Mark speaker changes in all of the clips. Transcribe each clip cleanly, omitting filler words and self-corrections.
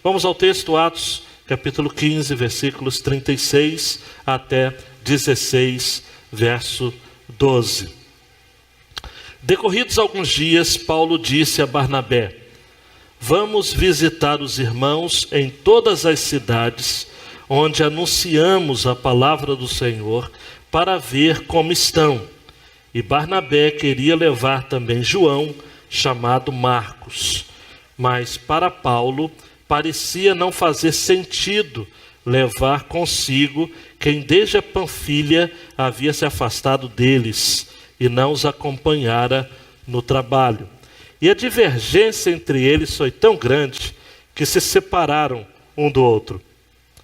Speaker 1: Vamos ao texto, Atos, capítulo 15, versículos 36 até 16, verso 12. Decorridos alguns dias, Paulo disse a Barnabé: vamos visitar os irmãos em todas as cidades onde anunciamos a palavra do Senhor, para ver como estão. E Barnabé queria levar também João, chamado Marcos. Mas para Paulo parecia não fazer sentido levar consigo quem desde a Panfilha havia se afastado deles e não os acompanhara no trabalho. E a divergência entre eles foi tão grande que se separaram um do outro.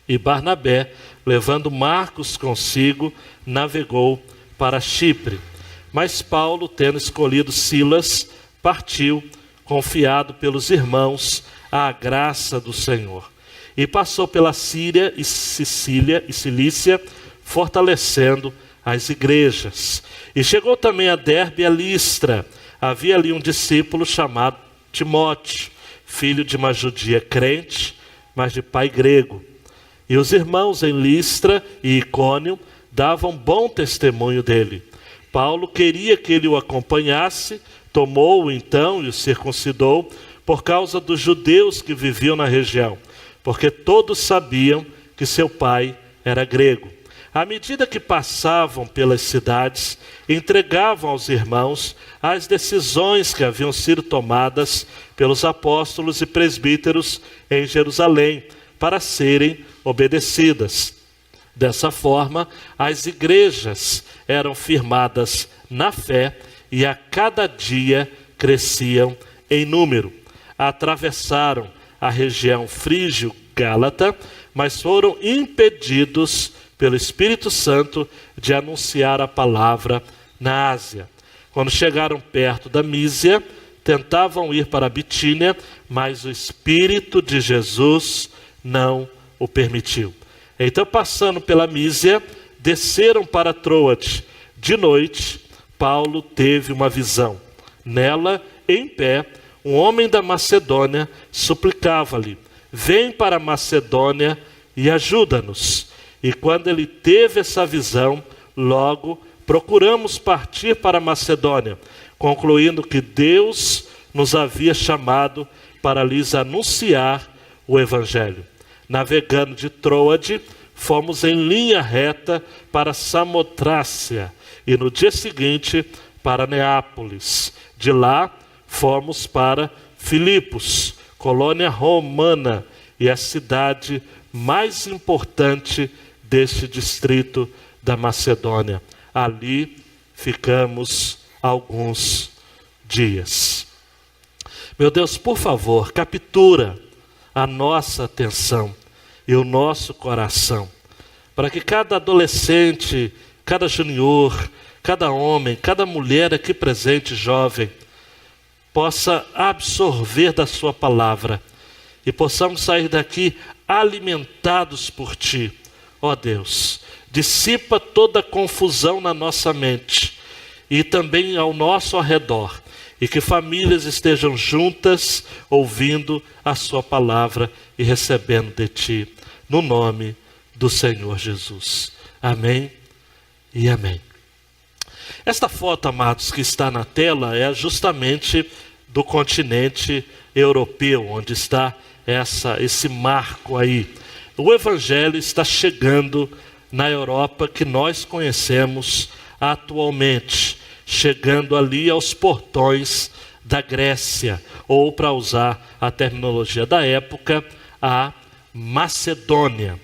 Speaker 1: E Barnabé, levando Marcos consigo, navegou para Chipre. Mas Paulo, tendo escolhido Silas, partiu, confiado pelos irmãos à graça do Senhor. E passou pela Síria e Cilícia, fortalecendo as igrejas. E chegou também a Derbe e a Listra. Havia ali um discípulo chamado Timóteo, filho de uma judia crente, mas de pai grego. E os irmãos em Listra e Icônio davam bom testemunho dele. Paulo queria que ele o acompanhasse, tomou-o então e o circuncidou, por causa dos judeus que viviam na região, porque todos sabiam que seu pai era grego. À medida que passavam pelas cidades, entregavam aos irmãos as decisões que haviam sido tomadas pelos apóstolos e presbíteros em Jerusalém, para serem obedecidas. Dessa forma, as igrejas eram firmadas na fé e a cada dia cresciam em número. Atravessaram a região frígio-gálata, mas foram impedidos pelo Espírito Santo de anunciar a palavra na Ásia. Quando chegaram perto da Mísia, tentavam ir para a Bitínia, mas o Espírito de Jesus não o permitiu. Então, passando pela Mísia, desceram para Troade. De noite, Paulo teve uma visão. Nela, em pé, um homem da Macedônia suplicava-lhe: vem para a Macedônia e ajuda-nos. E quando ele teve essa visão, logo procuramos partir para a Macedônia, concluindo que Deus nos havia chamado para lhes anunciar o Evangelho. Navegando de Troade, fomos em linha reta para Samotrácia e no dia seguinte para Neápolis. De lá fomos para Filipos, colônia romana e a cidade mais importante deste distrito da Macedônia. Ali ficamos alguns dias. Meu Deus, por favor, captura a nossa atenção e o nosso coração, para que cada adolescente, cada junior, cada homem, cada mulher aqui presente, jovem, possa absorver da sua palavra e possamos sair daqui alimentados por Ti. Ó Deus, dissipa toda a confusão na nossa mente e também ao nosso redor, e que famílias estejam juntas ouvindo a Sua palavra e recebendo de Ti, no nome do Senhor Jesus. Amém e amém. Esta foto, amados, que está na tela é justamente do continente europeu, onde está esse marco aí. O Evangelho está chegando na Europa que nós conhecemos atualmente, chegando ali aos portões da Grécia, ou, para usar a terminologia da época, a Macedônia.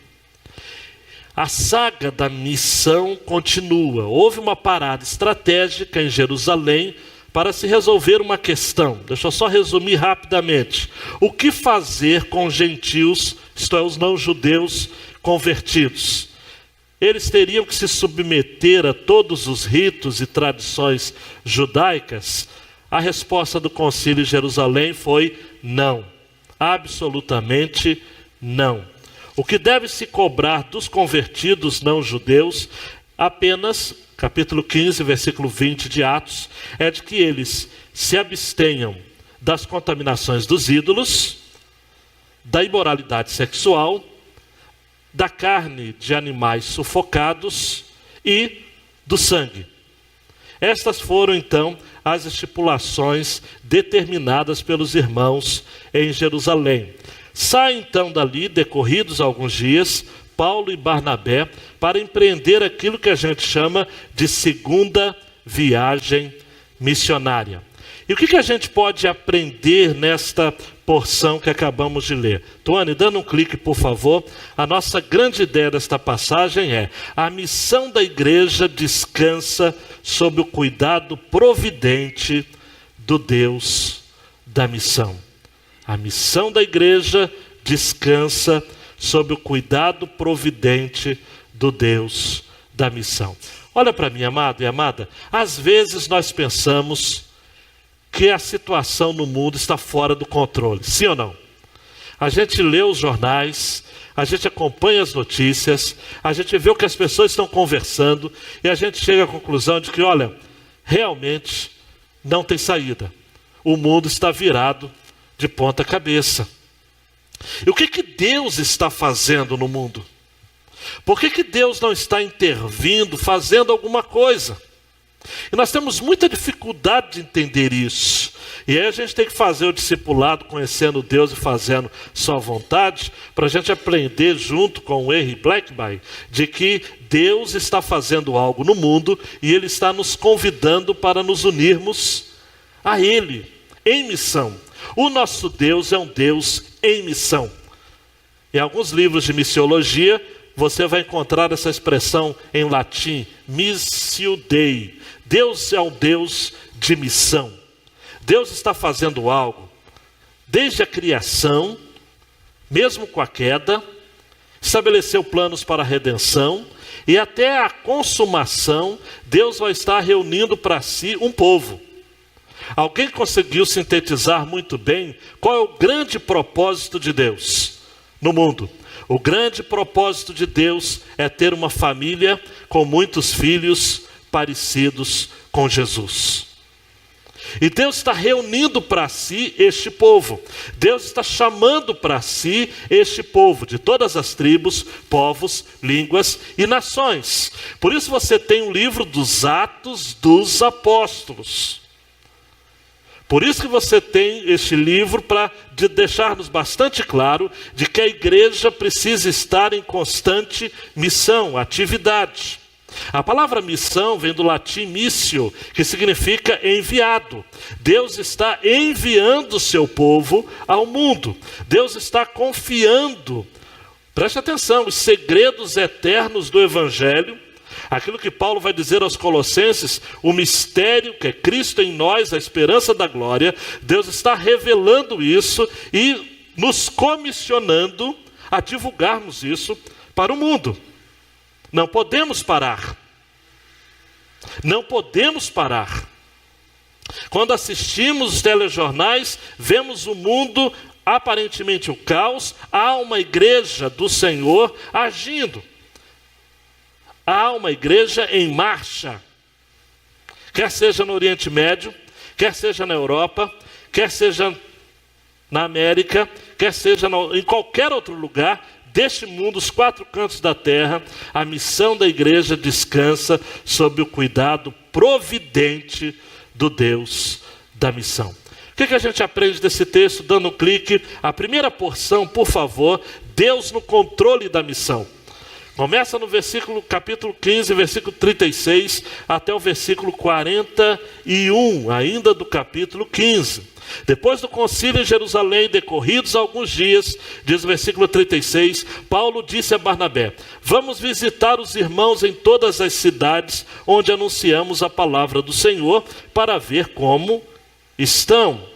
Speaker 1: A saga da missão continua. Houve uma parada estratégica em Jerusalém para se resolver uma questão. Deixa eu só resumir rapidamente. O que fazer com os gentios, isto é, os não-judeus convertidos? Eles teriam que se submeter a todos os ritos e tradições judaicas? A resposta do Concílio de Jerusalém foi não. Absolutamente não. O que deve se cobrar dos convertidos não-judeus, apenas, capítulo 15, versículo 20 de Atos, é de que eles se abstenham das contaminações dos ídolos, da imoralidade sexual, da carne de animais sufocados e do sangue. Estas foram então as estipulações determinadas pelos irmãos em Jerusalém. Saem então dali, decorridos alguns dias, Paulo e Barnabé, para empreender aquilo que a gente chama de segunda viagem missionária. E o que a gente pode aprender nesta porção que acabamos de ler? Tuane, dando um clique, por favor. A nossa grande ideia desta passagem é: a missão da igreja descansa sob o cuidado providente do Deus da missão. A missão da igreja descansa sob o cuidado providente do Deus da missão. Olha para mim, amado e amada, às vezes nós pensamos que a situação no mundo está fora do controle, sim ou não? A gente lê os jornais, a gente acompanha as notícias, a gente vê o que as pessoas estão conversando e a gente chega à conclusão de que, olha, realmente não tem saída. O mundo está virado de ponta cabeça. E o que Deus está fazendo no mundo? Por que Deus não está intervindo, fazendo alguma coisa? E nós temos muita dificuldade de entender isso. E aí a gente tem que fazer o discipulado, conhecendo Deus e fazendo sua vontade, para a gente aprender junto com o Henry Blackby, de que Deus está fazendo algo no mundo e Ele está nos convidando para nos unirmos a Ele, em missão. O nosso Deus é um Deus em missão. Em alguns livros de missiologia, você vai encontrar essa expressão em latim, missio Dei. Deus é um Deus de missão. Deus está fazendo algo desde a criação, mesmo com a queda, estabeleceu planos para a redenção, e até a consumação, Deus vai estar reunindo para si um povo. Alguém conseguiu sintetizar muito bem qual é o grande propósito de Deus no mundo? O grande propósito de Deus é ter uma família com muitos filhos parecidos com Jesus. E Deus está reunindo para si este povo. Deus está chamando para si este povo de todas as tribos, povos, línguas e nações. Por isso você tem o livro dos Atos dos Apóstolos. Por isso que você tem este livro para deixar-nos bastante claro de que a igreja precisa estar em constante missão, atividade. A palavra missão vem do latim missio, que significa enviado. Deus está enviando o seu povo ao mundo. Deus está confiando, preste atenção, os segredos eternos do Evangelho, aquilo que Paulo vai dizer aos Colossenses, o mistério que é Cristo em nós, a esperança da glória. Deus está revelando isso e nos comissionando a divulgarmos isso para o mundo. Não podemos parar. Não podemos parar. Quando assistimos os telejornais, vemos o mundo aparentemente o caos, há uma igreja do Senhor agindo. Há uma igreja em marcha. Quer seja no Oriente Médio, quer seja na Europa, quer seja na América, quer seja em qualquer outro lugar deste mundo, os quatro cantos da terra, a missão da igreja descansa sob o cuidado providente do Deus da missão. O que a gente aprende desse texto? Dando um clique, a primeira porção, por favor, Deus no controle da missão. Começa no capítulo 15, versículo 36, até o versículo 41, ainda do capítulo 15. Depois do concílio em Jerusalém, decorridos alguns dias, diz o versículo 36, Paulo disse a Barnabé: vamos visitar os irmãos em todas as cidades onde anunciamos a palavra do Senhor, para ver como estão.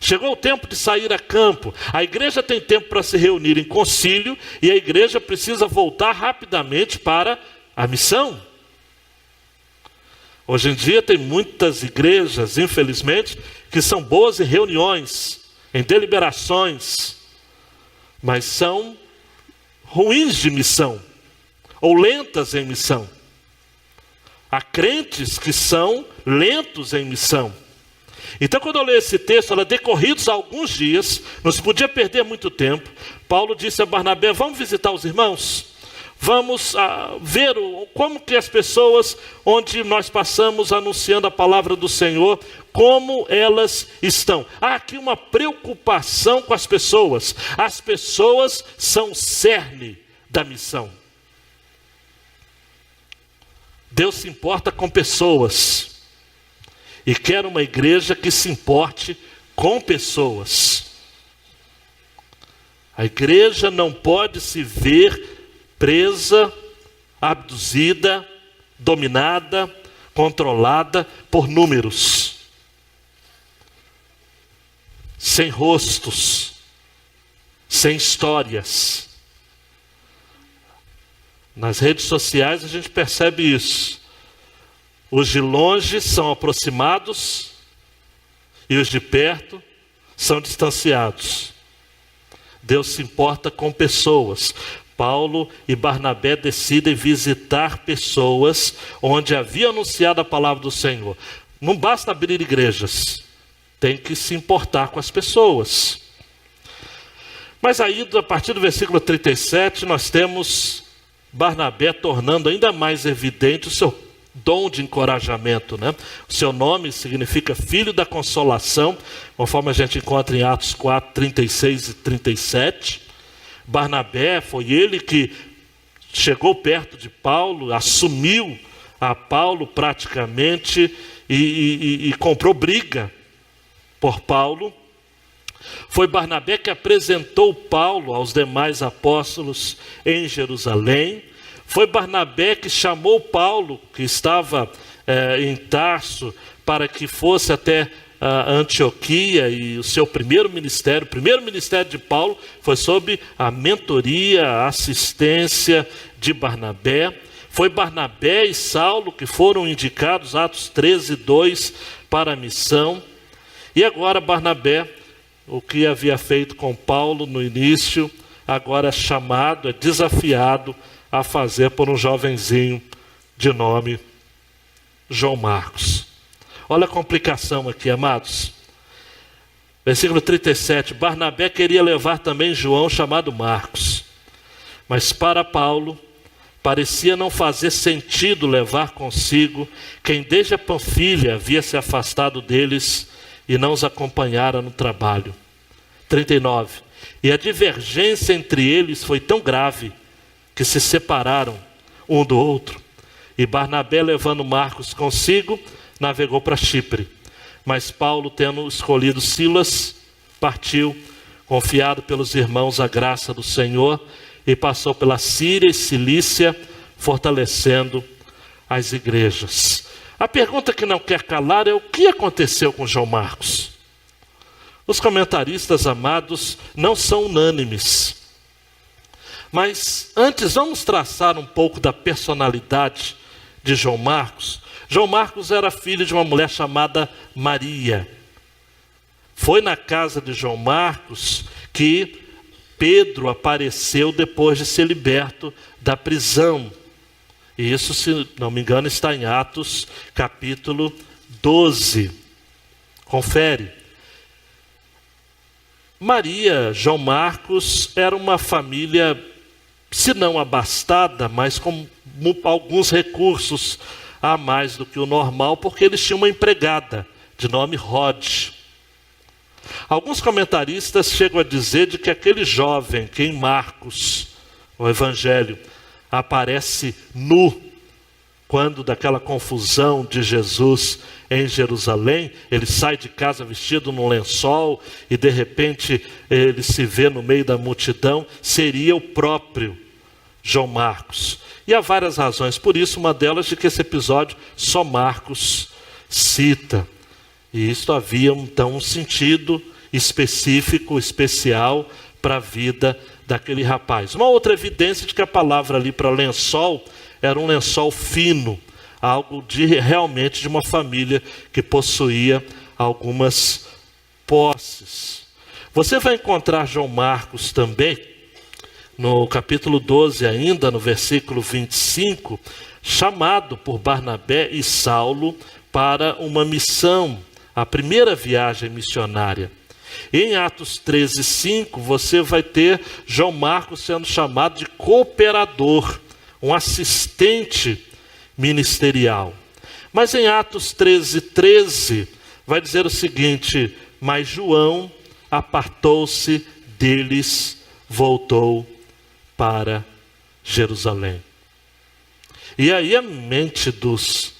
Speaker 1: Chegou o tempo de sair a campo. A igreja tem tempo para se reunir em concílio e a igreja precisa voltar rapidamente para a missão. Hoje em dia tem muitas igrejas, infelizmente, que são boas em reuniões, em deliberações, mas são ruins de missão, ou lentas em missão. Há crentes que são lentos em missão. Então, quando eu leio esse texto, decorridos alguns dias, não se podia perder muito tempo, Paulo disse a Barnabé: vamos visitar os irmãos? Vamos ver como que as pessoas onde nós passamos anunciando a palavra do Senhor, como elas estão. Há aqui uma preocupação com as pessoas. As pessoas são o cerne da missão. Deus se importa com pessoas e quer uma igreja que se importe com pessoas. A igreja não pode se ver presa, abduzida, dominada, controlada por números, sem rostos, sem histórias. Nas redes sociais a gente percebe isso. Os de longe são aproximados e os de perto são distanciados. Deus se importa com pessoas. Paulo e Barnabé decidem visitar pessoas onde havia anunciado a palavra do Senhor. Não basta abrir igrejas, tem que se importar com as pessoas. Mas aí, a partir do versículo 37, nós temos Barnabé tornando ainda mais evidente o seu dom de encorajamento, né? O seu nome significa filho da consolação, conforme a gente encontra em Atos 4, 36 e 37. Barnabé foi ele que chegou perto de Paulo, assumiu a Paulo praticamente e comprou briga por Paulo. Foi Barnabé que apresentou Paulo aos demais apóstolos em Jerusalém. Foi Barnabé que chamou Paulo, que estava em Tarso, para que fosse até Antioquia, e o seu primeiro ministério de Paulo foi sob a mentoria, a assistência de Barnabé. Foi Barnabé e Saulo que foram indicados, Atos 13, 2, para a missão. E agora Barnabé, o que havia feito com Paulo no início, agora é chamado, é desafiado a fazer por um jovenzinho de nome João Marcos. Olha a complicação aqui, amados. Versículo 37, Barnabé queria levar também João, chamado Marcos. Mas para Paulo, parecia não fazer sentido levar consigo quem desde a Panfilha havia se afastado deles e não os acompanhara no trabalho. 39, e a divergência entre eles foi tão grave que se separaram um do outro. E Barnabé, levando Marcos consigo, navegou para Chipre. Mas Paulo, tendo escolhido Silas, partiu, confiado pelos irmãos a graça do Senhor, e passou pela Síria e Cilícia, fortalecendo as igrejas. A pergunta que não quer calar é: o que aconteceu com João Marcos? Os comentaristas, amados, não são unânimes. Mas antes vamos traçar um pouco da personalidade de João Marcos. João Marcos era filho de uma mulher chamada Maria. Foi na casa de João Marcos que Pedro apareceu depois de ser liberto da prisão. E isso, se não me engano, está em Atos capítulo 12. Confere. Maria, João Marcos, era uma família, se não abastada, mas com alguns recursos a mais do que o normal, porque eles tinham uma empregada de nome Rod. Alguns comentaristas chegam a dizer de que aquele jovem que em Marcos, o Evangelho, aparece nu, quando daquela confusão de Jesus em Jerusalém, ele sai de casa vestido num lençol e de repente ele se vê no meio da multidão, seria o próprio João Marcos. E há várias razões por isso, uma delas de que esse episódio só Marcos cita. E isto havia então um sentido específico, especial para a vida daquele rapaz. Uma outra evidência de que a palavra ali para lençol era um lençol fino, algo realmente de uma família que possuía algumas posses. Você vai encontrar João Marcos também, no capítulo 12 ainda, no versículo 25, chamado por Barnabé e Saulo para uma missão a primeira viagem missionária. Em Atos 13:5, você vai ter João Marcos sendo chamado de cooperador, um assistente ministerial. Mas em Atos 13:13, vai dizer o seguinte: mas João apartou-se deles, voltou para Jerusalém. E aí a mente dos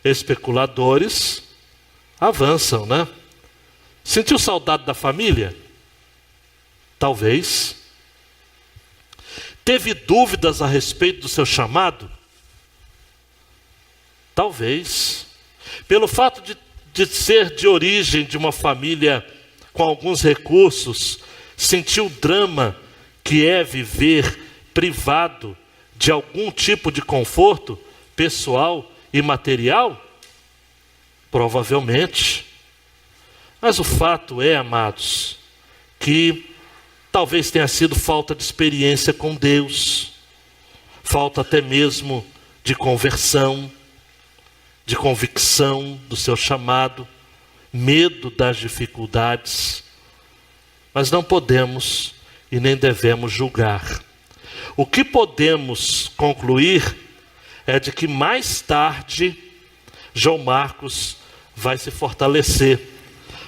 Speaker 1: especuladores avançam, né? Sentiu saudade da família? Talvez. Teve dúvidas a respeito do seu chamado? Talvez. Pelo fato de ser de origem de uma família com alguns recursos, sentiu o drama que é viver privado de algum tipo de conforto pessoal e material? Provavelmente. Mas o fato é, amados, que talvez tenha sido falta de experiência com Deus, falta até mesmo de conversão, de convicção do seu chamado, medo das dificuldades. Mas não podemos e nem devemos julgar. O que podemos concluir é de que mais tarde João Marcos vai se fortalecer,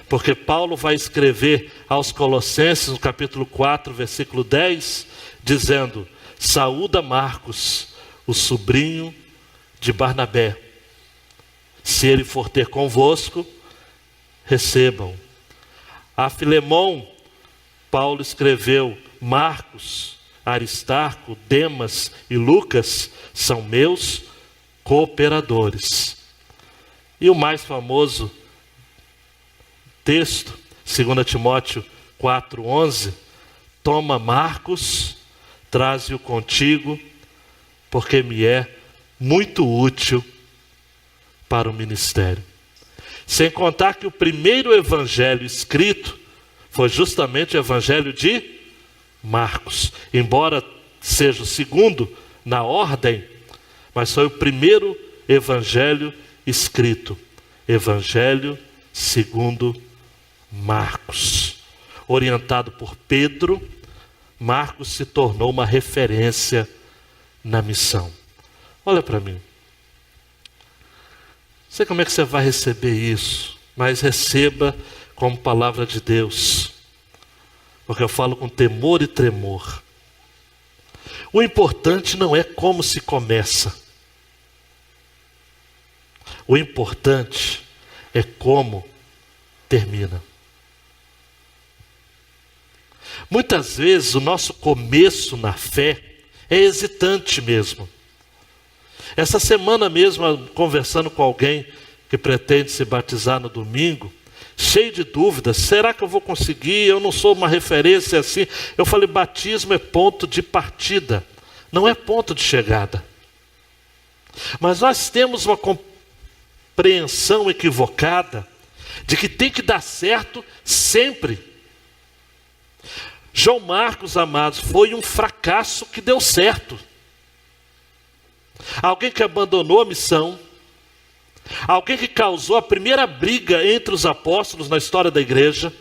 Speaker 1: porque Paulo vai escrever aos Colossenses, no capítulo 4, versículo 10, dizendo: saúda Marcos, o sobrinho de Barnabé. Se ele for ter convosco, recebam. A Filemão, Paulo escreveu: Marcos, Aristarco, Demas e Lucas são meus cooperadores. E o mais famoso texto, 2 Timóteo 4:11, toma Marcos, traze-o contigo, porque me é muito útil para o ministério. Sem contar que o primeiro evangelho escrito foi justamente o evangelho de Marcos. Embora seja o segundo na ordem, mas foi o primeiro evangelho escrito. Evangelho segundo Marcos. Orientado por Pedro, Marcos se tornou uma referência na missão. Olha para mim. Não sei como é que você vai receber isso, mas receba como palavra de Deus, porque eu falo com temor e tremor. O importante não é como se começa. O importante é como termina. Muitas vezes o nosso começo na fé é hesitante mesmo. Essa semana mesmo, conversando com alguém que pretende se batizar no domingo, cheio de dúvidas: será que eu vou conseguir? Eu não sou uma referência assim. Eu falei: batismo é ponto de partida, não é ponto de chegada. Mas nós temos uma compreensão equivocada de que tem que dar certo sempre. João Marcos, amados, foi um fracasso que deu certo. Alguém que abandonou a missão, alguém que causou a primeira briga entre os apóstolos na história da igreja,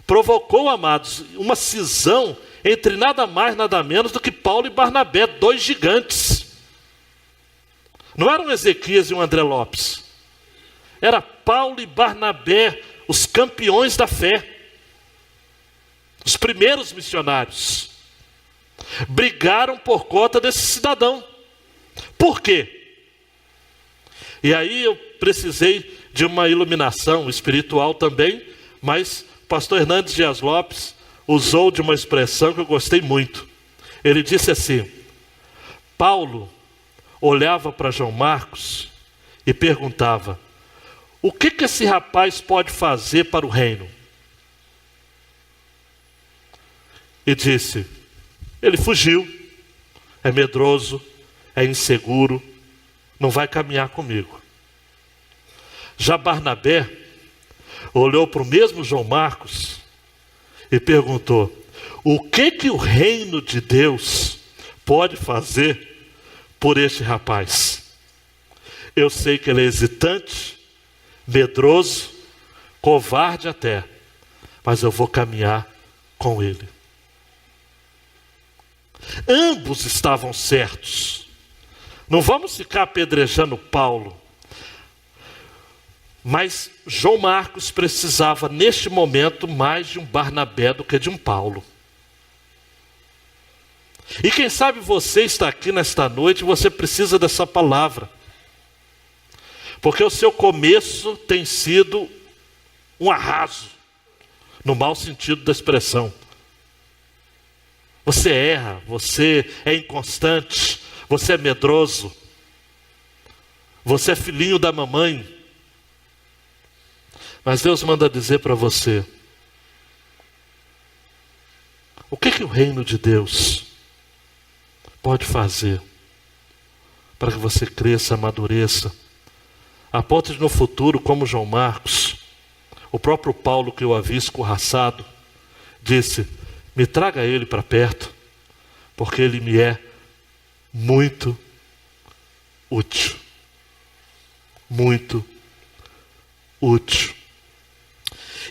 Speaker 1: provocou, amados, uma cisão entre nada mais, nada menos do que Paulo e Barnabé, dois gigantes. Não eram Ezequias e um André Lopes. Era Paulo e Barnabé, os campeões da fé, os primeiros missionários. Brigaram por conta desse cidadão. Por quê? E aí eu precisei de uma iluminação espiritual também, mas o pastor Hernandes Dias Lopes usou de uma expressão que eu gostei muito. Ele disse assim: Paulo olhava para João Marcos e perguntava: o que esse rapaz pode fazer para o reino? E disse: ele fugiu, é medroso, é inseguro, não vai caminhar comigo. Já Barnabé olhou para o mesmo João Marcos e perguntou: o que o reino de Deus pode fazer por este rapaz? Eu sei que ele é hesitante, medroso, covarde até, mas eu vou caminhar com ele. Ambos estavam certos. Não vamos ficar apedrejando Paulo. Mas João Marcos precisava, neste momento, mais de um Barnabé do que de um Paulo. E quem sabe você está aqui nesta noite, você precisa dessa palavra. Porque o seu começo tem sido um arraso, no mau sentido da expressão. Você erra, você é inconstante, você é medroso, você é filhinho da mamãe. Mas Deus manda dizer para você, o que o reino de Deus pode fazer para que você cresça, amadureça, a ponto de no futuro, como João Marcos, o próprio Paulo que eu havia escorraçado, disse, me traga ele para perto, porque ele me é muito útil. Muito útil.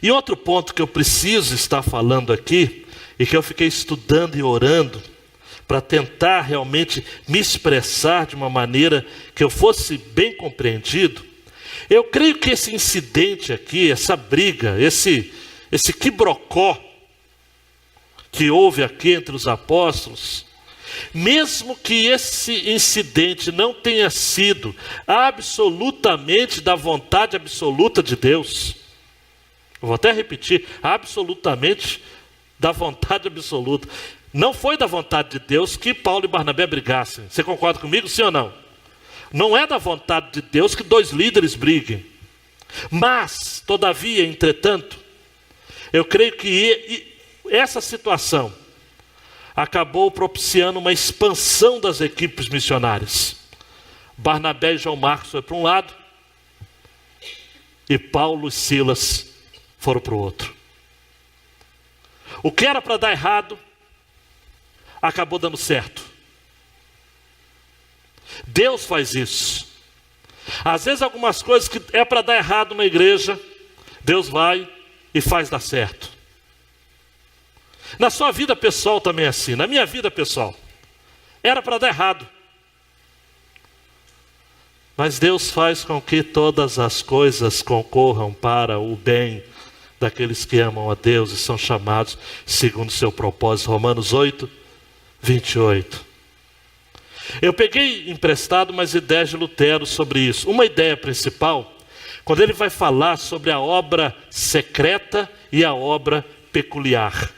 Speaker 1: E outro ponto que eu preciso estar falando aqui, e que eu fiquei estudando e orando, para tentar realmente me expressar de uma maneira que eu fosse bem compreendido, eu creio que esse incidente aqui, essa briga, esse quibrocó que houve aqui entre os apóstolos, mesmo que esse incidente não tenha sido absolutamente da vontade absoluta de Deus, eu vou até repetir, absolutamente da vontade absoluta, não foi da vontade de Deus que Paulo e Barnabé brigassem. Você concorda comigo, sim ou não? Não é da vontade de Deus que dois líderes briguem. Mas, todavia, entretanto, eu creio que essa situação acabou propiciando uma expansão das equipes missionárias. Barnabé e João Marcos foram para um lado, e Paulo e Silas foram para o outro. O que era para dar errado, acabou dando certo. Deus faz isso. Às vezes algumas coisas que é para dar errado na igreja, Deus vai e faz dar certo. Na sua vida pessoal também é assim. Na minha vida pessoal, era para dar errado, mas Deus faz com que todas as coisas concorram para o bem daqueles que amam a Deus e são chamados segundo o seu propósito. Romanos 8, 28. Eu peguei emprestado umas ideias de Lutero sobre isso. Uma ideia principal, quando ele vai falar sobre a obra secreta e a obra peculiar.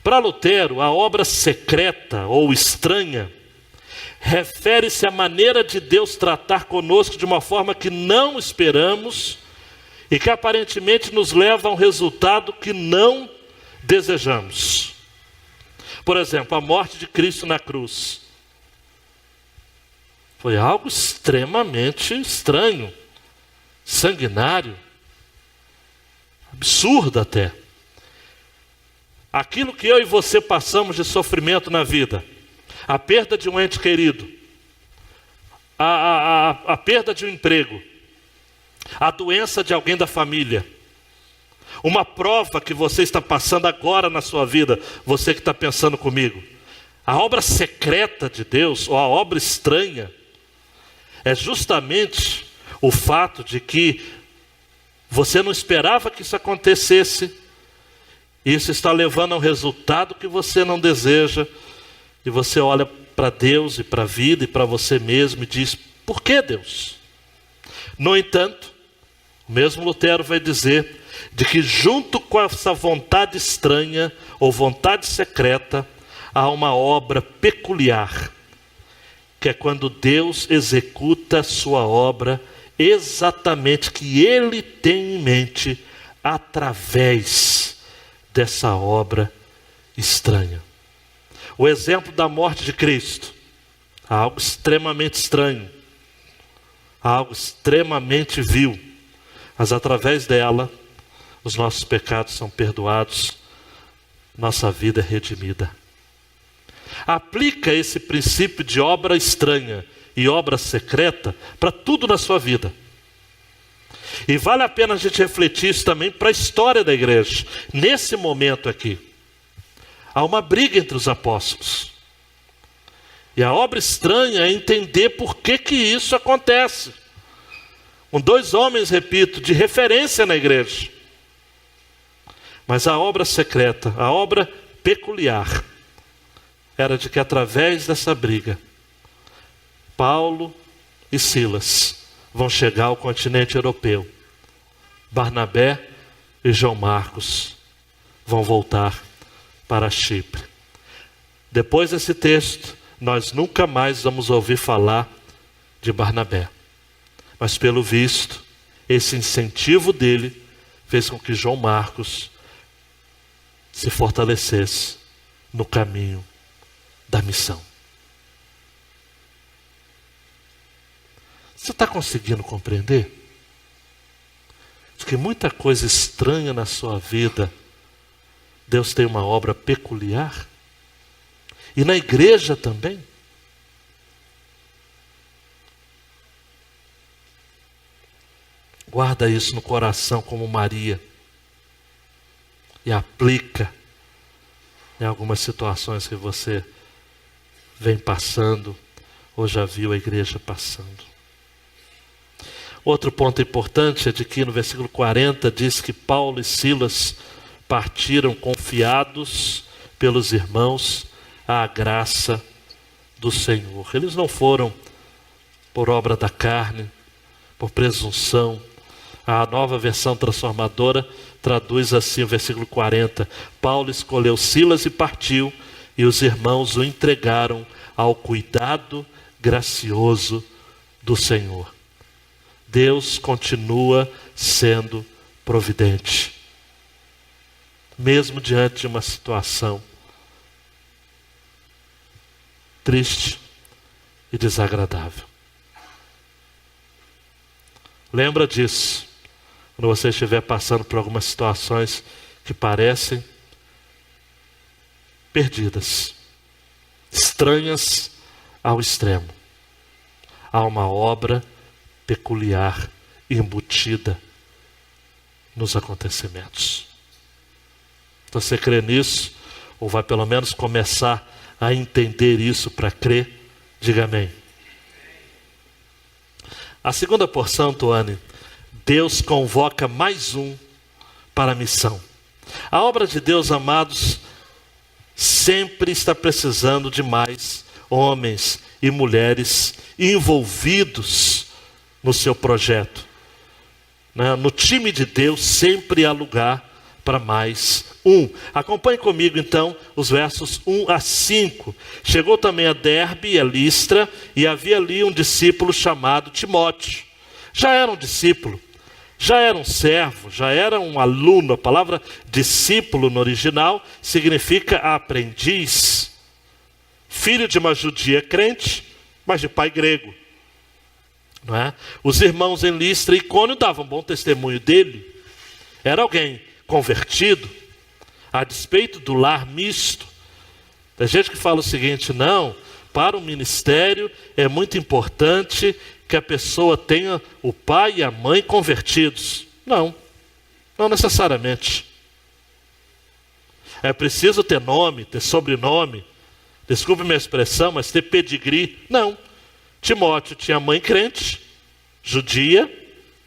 Speaker 1: Para Lutero, a obra secreta ou estranha refere-se à maneira de Deus tratar conosco de uma forma que não esperamos e que aparentemente nos leva a um resultado que não desejamos. Por exemplo, a morte de Cristo na cruz foi algo extremamente estranho, sanguinário, absurdo até. Aquilo que eu e você passamos de sofrimento na vida, a perda de um ente querido, a perda de um emprego, a doença de alguém da família, uma prova que você está passando agora na sua vida, você que está pensando comigo. A obra secreta de Deus, ou a obra estranha, é justamente o fato de que você não esperava que isso acontecesse, e isso está levando a um resultado que você não deseja, e você olha para Deus e para a vida e para você mesmo e diz, por que Deus? No entanto, o mesmo Lutero vai dizer de que junto com essa vontade estranha ou vontade secreta, há uma obra peculiar, que é quando Deus executa a sua obra exatamente que Ele tem em mente através dessa obra estranha. O exemplo da morte de Cristo, algo extremamente estranho, algo extremamente vil, mas através dela, os nossos pecados são perdoados, nossa vida é redimida. Aplica esse princípio de obra estranha e obra secreta para tudo na sua vida. E vale a pena a gente refletir isso também para a história da igreja. Nesse momento aqui, há uma briga entre os apóstolos. E a obra estranha é entender por que isso acontece. Com dois homens, repito, de referência na igreja. Mas a obra secreta, a obra peculiar, era de que através dessa briga, Paulo e Silas vão chegar ao continente europeu. Barnabé e João Marcos vão voltar para Chipre. Depois desse texto, nós nunca mais vamos ouvir falar de Barnabé. Mas pelo visto, esse incentivo dele fez com que João Marcos se fortalecesse no caminho da missão. Você está conseguindo compreender? Que muita coisa estranha na sua vida, Deus tem uma obra peculiar. E na igreja também. Guarda isso no coração como Maria. E aplica em algumas situações que você vem passando ou já viu a igreja passando. Outro ponto importante é de que no versículo 40 diz que Paulo e Silas partiram confiados pelos irmãos à graça do Senhor. Eles não foram por obra da carne, por presunção. A nova versão transformadora traduz assim o versículo 40. Paulo escolheu Silas e partiu, e os irmãos o entregaram ao cuidado gracioso do Senhor. Deus continua sendo providente, mesmo diante de uma situação triste e desagradável. Lembra disso, quando você estiver passando por algumas situações que parecem perdidas, estranhas ao extremo. Há uma obra peculiar embutida nos acontecimentos. Você crê nisso? Ou vai pelo menos começar a entender isso para crer? Diga amém. A segunda porção, Tuane, Deus convoca mais um para a missão. A obra de Deus, amados, sempre está precisando de mais homens e mulheres envolvidos no seu projeto. No time de Deus sempre há lugar para mais um. Acompanhe comigo então os versos 1 a 5. Chegou também a Derbe e a Listra, e havia ali um discípulo chamado Timóteo. Já era um discípulo, já era um servo, já era um aluno. A palavra discípulo no original significa aprendiz. Filho de uma judia crente, mas de pai grego. Não é? Os irmãos em Listra e Icônio davam bom testemunho dele. Era alguém convertido, a despeito do lar misto. Tem gente que fala o seguinte: não, para o ministério é muito importante que a pessoa tenha o pai e a mãe convertidos. Não necessariamente. É preciso ter nome, ter sobrenome, desculpe minha expressão, mas ter pedigree. Não. Timóteo tinha mãe crente, judia,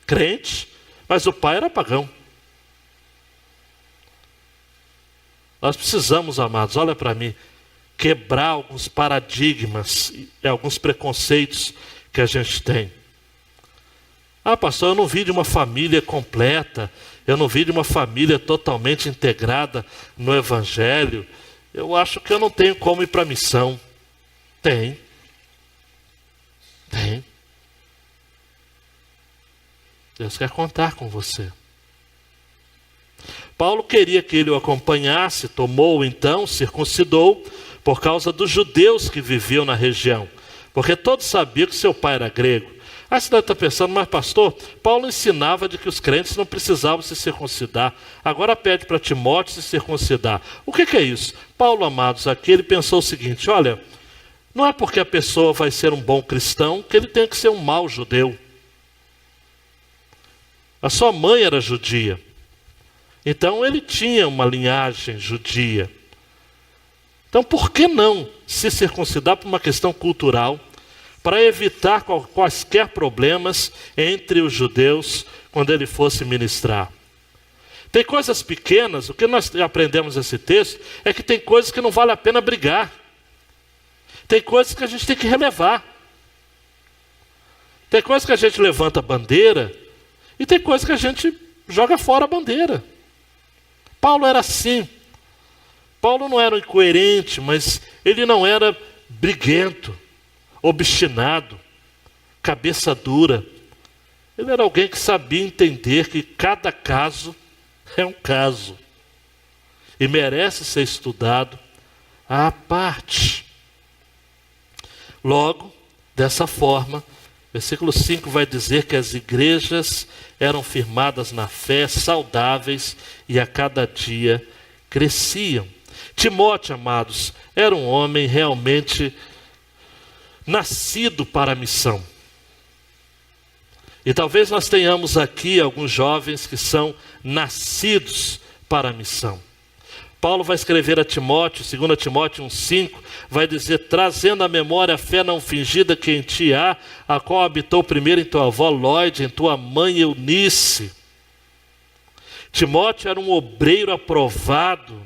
Speaker 1: crente, mas o pai era pagão. Nós precisamos, amados, olha para mim, quebrar alguns paradigmas e alguns preconceitos que a gente tem. Ah, pastor, eu não vi de uma família completa, eu não vi de uma família totalmente integrada no Evangelho. Eu acho que eu não tenho como ir para a missão. Tem. Deus quer contar com você. Paulo queria que ele o acompanhasse, tomou então, circuncidou, por causa dos judeus que viviam na região. Porque todos sabiam que seu pai era grego. Aí você deve estar pensando, mas pastor, Paulo ensinava de que os crentes não precisavam se circuncidar. Agora pede para Timóteo se circuncidar. O que é isso? Paulo, amados, aqui ele pensou o seguinte, olha, não é porque a pessoa vai ser um bom cristão que ele tem que ser um mau judeu. A sua mãe era judia. Então ele tinha uma linhagem judia. Então por que não se circuncidar por uma questão cultural? Para evitar quaisquer problemas entre os judeus quando ele fosse ministrar. Tem coisas pequenas, o que nós aprendemos nesse texto é que tem coisas que não vale a pena brigar. Tem coisas que a gente tem que relevar. Tem coisas que a gente levanta a bandeira e tem coisas que a gente joga fora a bandeira. Paulo era assim. Paulo não era incoerente, mas ele não era briguento, obstinado, cabeça dura. Ele era alguém que sabia entender que cada caso é um caso e merece ser estudado à parte. Logo, dessa forma, versículo 5 vai dizer que as igrejas eram firmadas na fé, saudáveis e a cada dia cresciam. Timóteo, amados, era um homem realmente nascido para a missão. E talvez nós tenhamos aqui alguns jovens que são nascidos para a missão. Paulo vai escrever a Timóteo, 2 Timóteo 1,5, vai dizer, trazendo à memória a fé não fingida que em ti há, a qual habitou primeiro em tua avó Lóide, em tua mãe Eunice. Timóteo era um obreiro aprovado.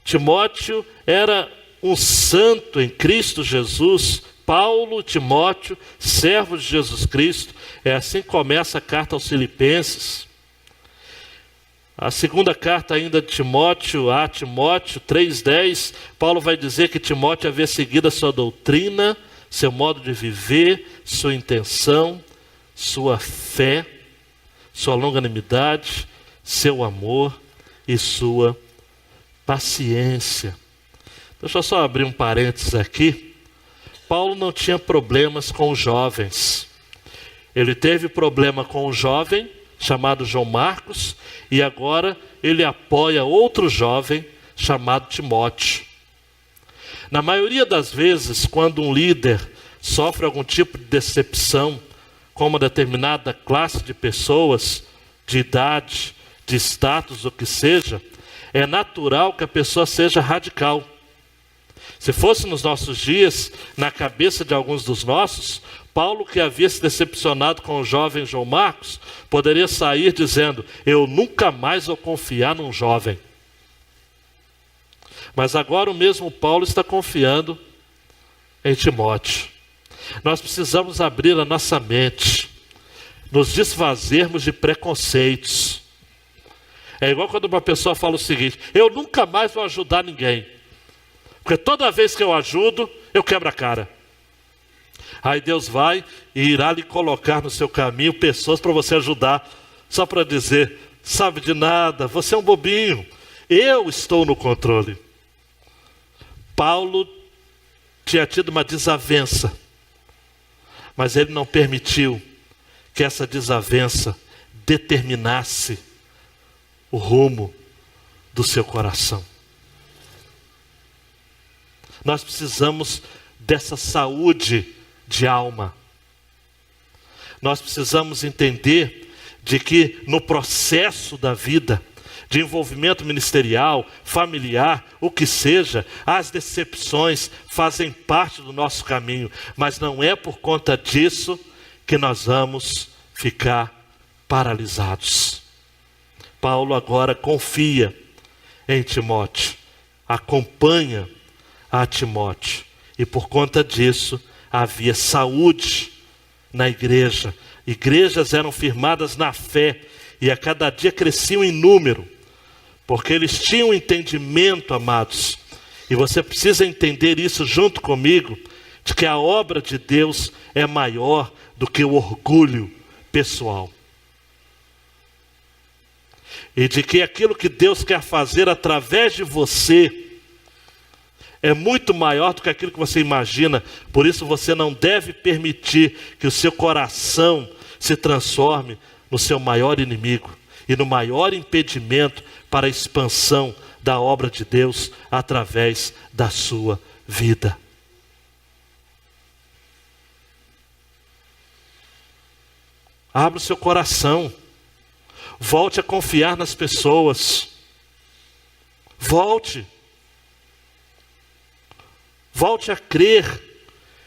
Speaker 1: Timóteo era um santo em Cristo Jesus. Paulo, Timóteo, servos de Jesus Cristo. É assim que começa a carta aos Filipenses. A segunda carta ainda de Timóteo, a Timóteo 3,10, Paulo vai dizer que Timóteo havia seguido a sua doutrina, seu modo de viver, sua intenção, sua fé, sua longanimidade, seu amor e sua paciência. Deixa eu só abrir um parênteses aqui. Paulo não tinha problemas com os jovens. Ele teve problema com o jovem chamado João Marcos, e agora ele apoia outro jovem chamado Timóteo. Na maioria das vezes, quando um líder sofre algum tipo de decepção com uma determinada classe de pessoas, de idade, de status, o que seja, é natural que a pessoa seja radical. Se fosse nos nossos dias, na cabeça de alguns dos nossos, Paulo, que havia se decepcionado com o jovem João Marcos, poderia sair dizendo, eu nunca mais vou confiar num jovem. Mas agora o mesmo Paulo está confiando em Timóteo. Nós precisamos abrir a nossa mente, nos desfazermos de preconceitos. É igual quando uma pessoa fala o seguinte, eu nunca mais vou ajudar ninguém, porque toda vez que eu ajudo, eu quebro a cara. Aí Deus vai e irá lhe colocar no seu caminho pessoas para você ajudar, só para dizer, sabe de nada, você é um bobinho, eu estou no controle. Paulo tinha tido uma desavença, mas ele não permitiu que essa desavença determinasse o rumo do seu coração. Nós precisamos dessa saúde de alma. Nós precisamos entender de que no processo da vida, de envolvimento ministerial, familiar, o que seja, as decepções fazem parte do nosso caminho, mas não é por conta disso que nós vamos ficar paralisados. Paulo agora confia em Timóteo, acompanha a Timóteo, e por conta disso havia saúde na igreja. Igrejas eram firmadas na fé e a cada dia cresciam em número, porque eles tinham entendimento, amados, e você precisa entender isso junto comigo, de que a obra de Deus é maior do que o orgulho pessoal. E de que aquilo que Deus quer fazer através de você é muito maior do que aquilo que você imagina. Por isso você não deve permitir que o seu coração se transforme no seu maior inimigo e no maior impedimento para a expansão da obra de Deus através da sua vida. Abra o seu coração. Volte a confiar nas pessoas. Volte a crer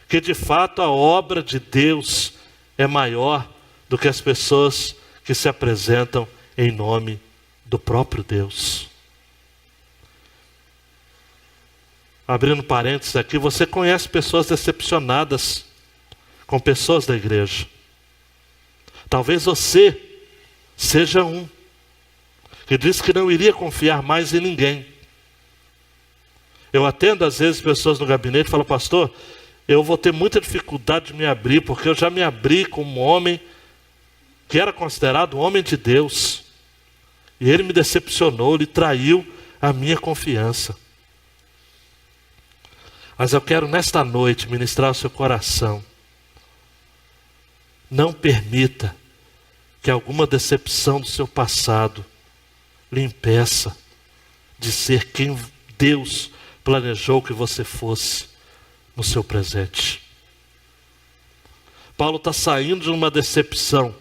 Speaker 1: que de fato a obra de Deus é maior do que as pessoas que se apresentam em nome do próprio Deus. Abrindo parênteses aqui, você conhece pessoas decepcionadas com pessoas da igreja. Talvez você seja um que disse que não iria confiar mais em ninguém. Eu atendo às vezes pessoas no gabinete e falo: pastor, eu vou ter muita dificuldade de me abrir, porque eu já me abri com um homem que era considerado um homem de Deus, e ele me decepcionou, ele traiu a minha confiança. Mas eu quero nesta noite ministrar ao seu coração: não permita que alguma decepção do seu passado lhe impeça de ser quem Deus planejou que você fosse no seu presente. Paulo está saindo de uma decepção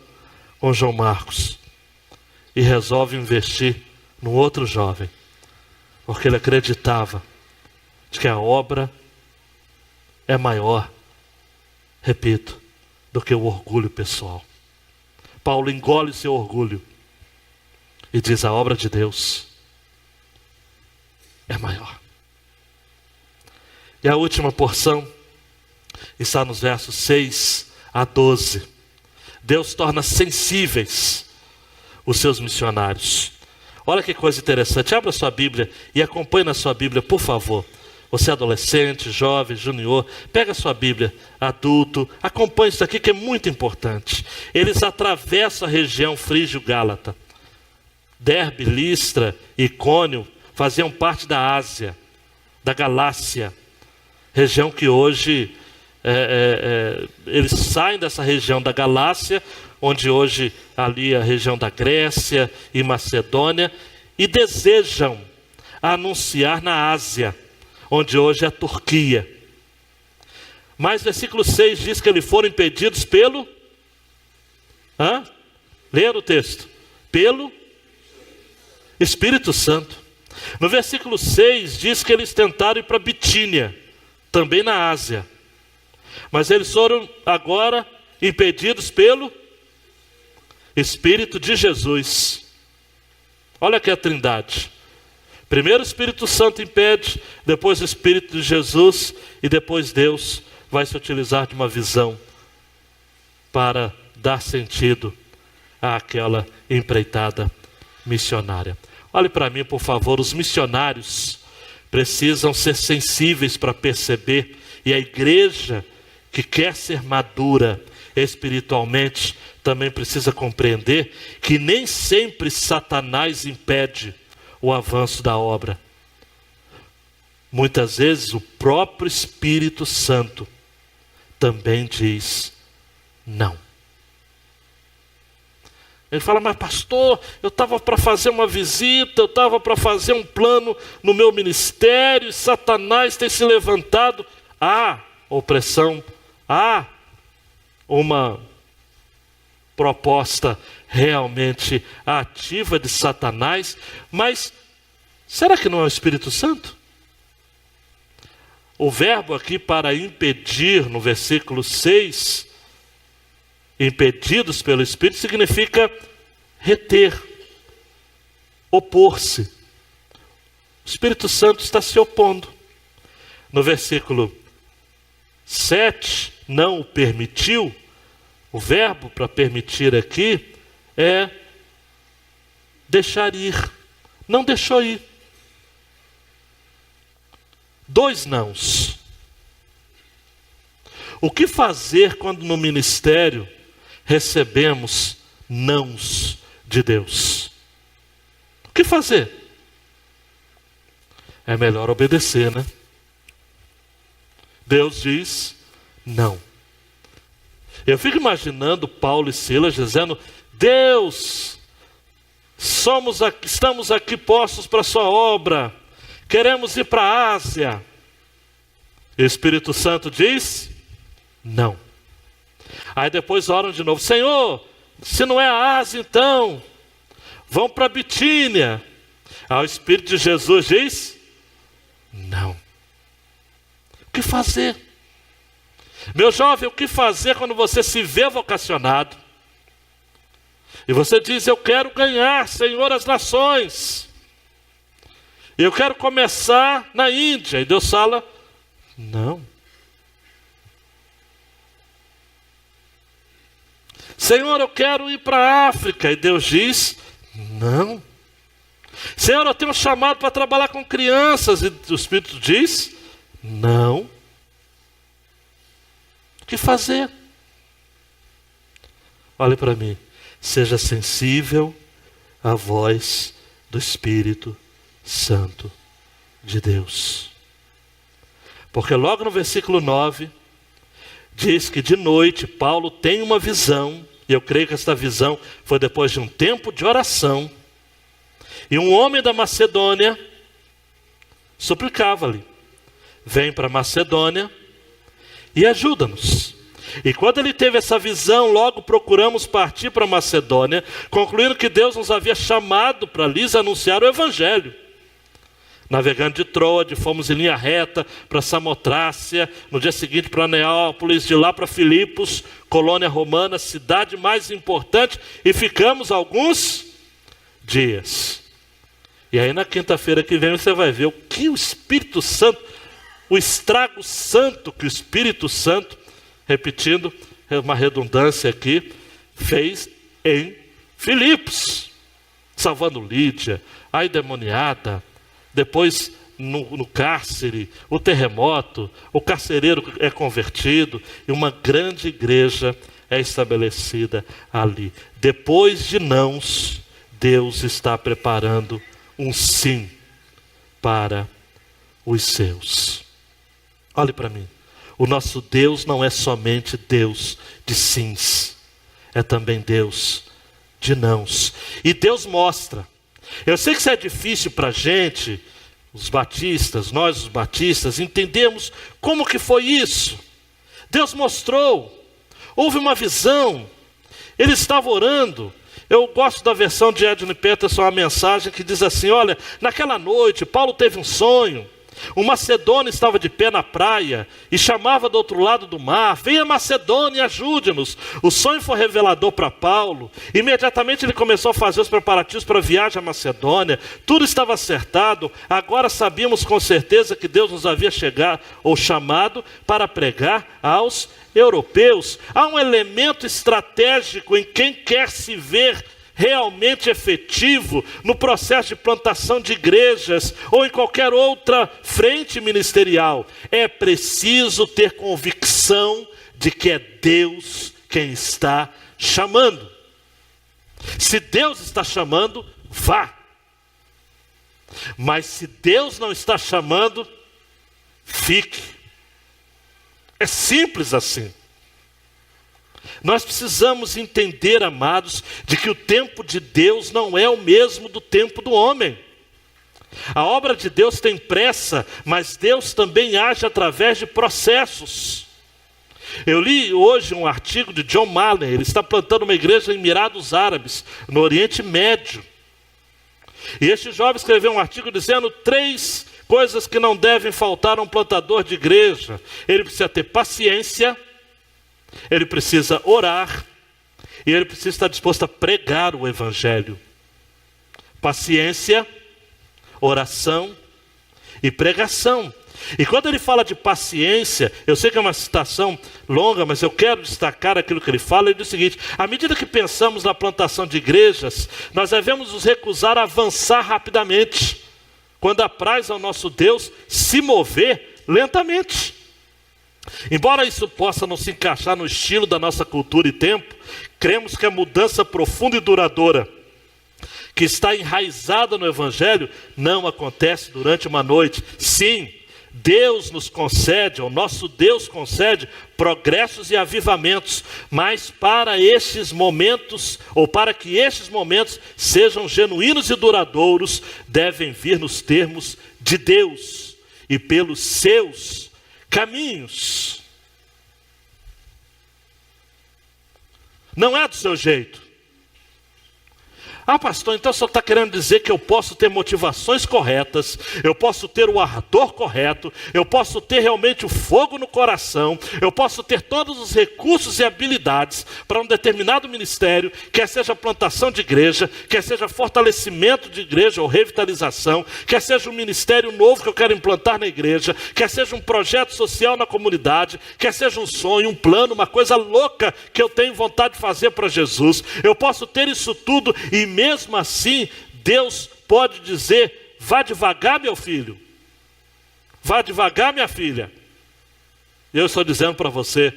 Speaker 1: com João Marcos e resolve investir num outro jovem, porque ele acreditava de que a obra é maior, repito, do que o orgulho pessoal. Paulo engole seu orgulho e diz: a obra de Deus é maior. E a última porção está nos versos 6 a 12. Deus torna sensíveis os seus missionários. Olha que coisa interessante. Abra sua Bíblia e acompanhe na sua Bíblia, por favor. Você é adolescente, jovem, junior, pega a sua Bíblia, adulto, acompanhe isso aqui que é muito importante. Eles atravessam a região frígio-gálata. Derbe, Listra e Icônio faziam parte da Ásia, da Galácia, região que hoje, eles saem dessa região da Galácia, onde hoje ali a região da Grécia e Macedônia, e desejam anunciar na Ásia, onde hoje é a Turquia. Mas versículo 6 diz que eles foram impedidos pelo... Leia o texto. Pelo Espírito Santo. No versículo 6 diz que eles tentaram ir para Bitínia, também na Ásia. Mas eles foram agora impedidos pelo Espírito de Jesus. Olha aqui a trindade. Primeiro o Espírito Santo impede, depois o Espírito de Jesus, e depois Deus vai se utilizar de uma visão para dar sentido àquela empreitada missionária. Olhe para mim, por favor. Os missionários precisam ser sensíveis para perceber, e a igreja que quer ser madura espiritualmente também precisa compreender que nem sempre Satanás impede o avanço da obra. Muitas vezes o próprio Espírito Santo também diz não. Ele fala: mas pastor, eu estava para fazer uma visita, eu estava para fazer um plano no meu ministério, e Satanás tem se levantado. Há opressão, há uma proposta realmente ativa de Satanás, mas será que não é o Espírito Santo? O verbo aqui para impedir, no versículo 6, impedidos pelo Espírito, significa reter, opor-se. O Espírito Santo está se opondo. No versículo 7, não o permitiu. O verbo para permitir aqui é deixar ir. Não deixou ir. 2 nãos. O que fazer quando no ministério recebemos nãos de Deus? O que fazer? É melhor obedecer, né? Deus diz não. Eu fico imaginando Paulo e Silas dizendo: Deus, estamos aqui postos para a sua obra, queremos ir para a Ásia. E o Espírito Santo diz não. Aí depois oram de novo: Senhor, se não é a Ásia, então vão para a Bitínia. Aí o Espírito de Jesus diz não. O que fazer? Meu jovem, o que fazer quando você se vê vocacionado e você diz: eu quero ganhar, Senhor, as nações, eu quero começar na Índia? E Deus fala não. Senhor, eu quero ir para a África. E Deus diz não. Senhor, eu tenho um chamado para trabalhar com crianças. E o Espírito diz não. O que fazer? Olhe para mim. Seja sensível à voz do Espírito Santo de Deus. Porque logo no versículo 9, diz que de noite Paulo tem uma visão, e eu creio que esta visão foi depois de um tempo de oração, e um homem da Macedônia suplicava-lhe: vem para a Macedônia e ajuda-nos. E quando ele teve essa visão, logo procuramos partir para a Macedônia, concluindo que Deus nos havia chamado para lhes anunciar o Evangelho. Navegando de Troade, fomos em linha reta para Samotrácia, no dia seguinte para Neápolis, de lá para Filipos, colônia romana, cidade mais importante, e ficamos alguns dias. E aí na quinta-feira que vem você vai ver o que o Espírito Santo, o estrago santo que o Espírito Santo, repetindo, uma redundância aqui, fez em Filipos, salvando Lídia, a endemoniada, depois no cárcere, o terremoto, o carcereiro é convertido, e uma grande igreja é estabelecida ali. Depois de nãos, Deus está preparando um sim para os seus. Olhe para mim. O nosso Deus não é somente Deus de sims, é também Deus de nãos. E Deus mostra. Eu sei que isso é difícil para a gente, os batistas, nós os batistas, entendemos como que foi isso. Deus mostrou, houve uma visão, ele estava orando. Eu gosto da versão de Edwin Peterson, uma mensagem que diz assim: olha, naquela noite Paulo teve um sonho. O macedônio estava de pé na praia e chamava do outro lado do mar: venha Macedônia, ajude-nos. O sonho foi revelador para Paulo. Imediatamente ele começou a fazer os preparativos para a viagem à Macedônia. Tudo estava acertado. Agora sabíamos com certeza que Deus nos havia chegado ou chamado para pregar aos europeus. Há um elemento estratégico em quem quer se ver realmente efetivo no processo de plantação de igrejas ou em qualquer outra frente ministerial. É preciso ter convicção de que é Deus quem está chamando. Se Deus está chamando, vá. Mas se Deus não está chamando, fique. É simples assim. Nós precisamos entender, amados, de que o tempo de Deus não é o mesmo do tempo do homem. A obra de Deus tem pressa, mas Deus também age através de processos. Eu li hoje um artigo de John Malley. Ele está plantando uma igreja em Emirados Árabes, no Oriente Médio. E este jovem escreveu um artigo dizendo 3 coisas que não devem faltar a um plantador de igreja. Ele precisa ter paciência, ele precisa orar, e ele precisa estar disposto a pregar o Evangelho. Paciência, oração e pregação. E quando ele fala de paciência, eu sei que é uma citação longa, mas eu quero destacar aquilo que ele fala. Ele diz o seguinte: à medida que pensamos na plantação de igrejas, nós devemos nos recusar a avançar rapidamente, quando apraz ao nosso Deus se mover lentamente. Embora isso possa não se encaixar no estilo da nossa cultura e tempo, cremos que a mudança profunda e duradoura, que está enraizada no Evangelho, não acontece durante uma noite. Sim, Deus nos concede, o nosso Deus concede progressos e avivamentos, mas para estes momentos, ou para que estes momentos sejam genuínos e duradouros, devem vir nos termos de Deus e pelos seus caminhos. Não é do seu jeito. Ah, pastor, então o senhor está querendo dizer que eu posso ter motivações corretas, eu posso ter o ardor correto, eu posso ter realmente o fogo no coração, eu posso ter todos os recursos e habilidades para um determinado ministério, quer seja plantação de igreja, quer seja fortalecimento de igreja ou revitalização, quer seja um ministério novo que eu quero implantar na igreja, quer seja um projeto social na comunidade, quer seja um sonho, um plano, uma coisa louca que eu tenho vontade de fazer para Jesus. Eu posso ter isso tudo e mesmo assim, Deus pode dizer: vá devagar, meu filho. Vá devagar, minha filha. Eu estou dizendo para você,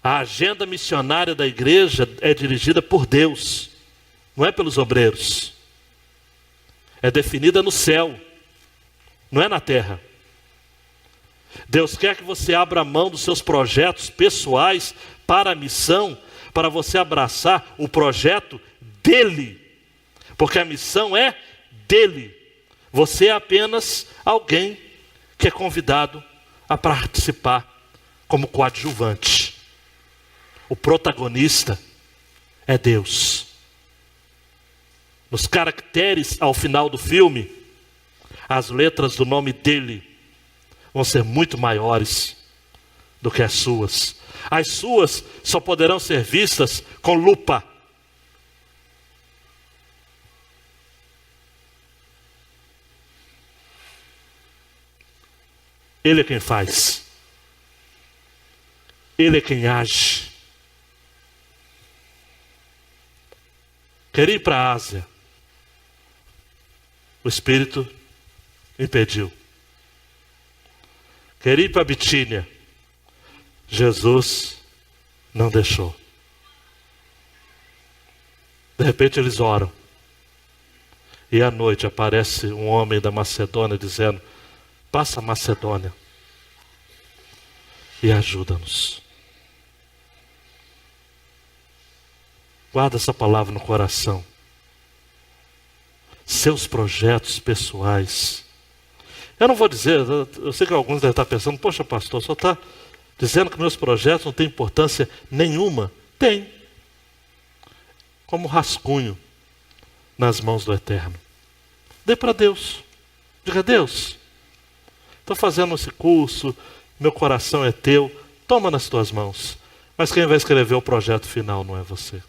Speaker 1: a agenda missionária da igreja é dirigida por Deus, não é pelos obreiros. É definida no céu, não é na terra. Deus quer que você abra mão dos seus projetos pessoais para a missão, para você abraçar o projeto dele, porque a missão é dele. Você é apenas alguém que é convidado a participar como coadjuvante. O protagonista é Deus. Nos caracteres ao final do filme, as letras do nome dele vão ser muito maiores do que as suas. As suas só poderão ser vistas com lupa. Ele é quem faz. Ele é quem age. Queria ir para a Ásia. O Espírito impediu. Queria ir para a Bitínia. Jesus não deixou. De repente eles oram. E à noite aparece um homem da Macedônia dizendo: passa a Macedônia e ajuda-nos. Guarda essa palavra no coração. Seus projetos pessoais. Eu não vou dizer, eu sei que alguns devem estar pensando: poxa, pastor, só está dizendo que meus projetos não têm importância nenhuma. Tem. Como rascunho nas mãos do Eterno. Dê para Deus. Diga: Deus, estou fazendo esse curso, meu coração é teu, toma nas tuas mãos. Mas quem vai escrever o projeto final não é você.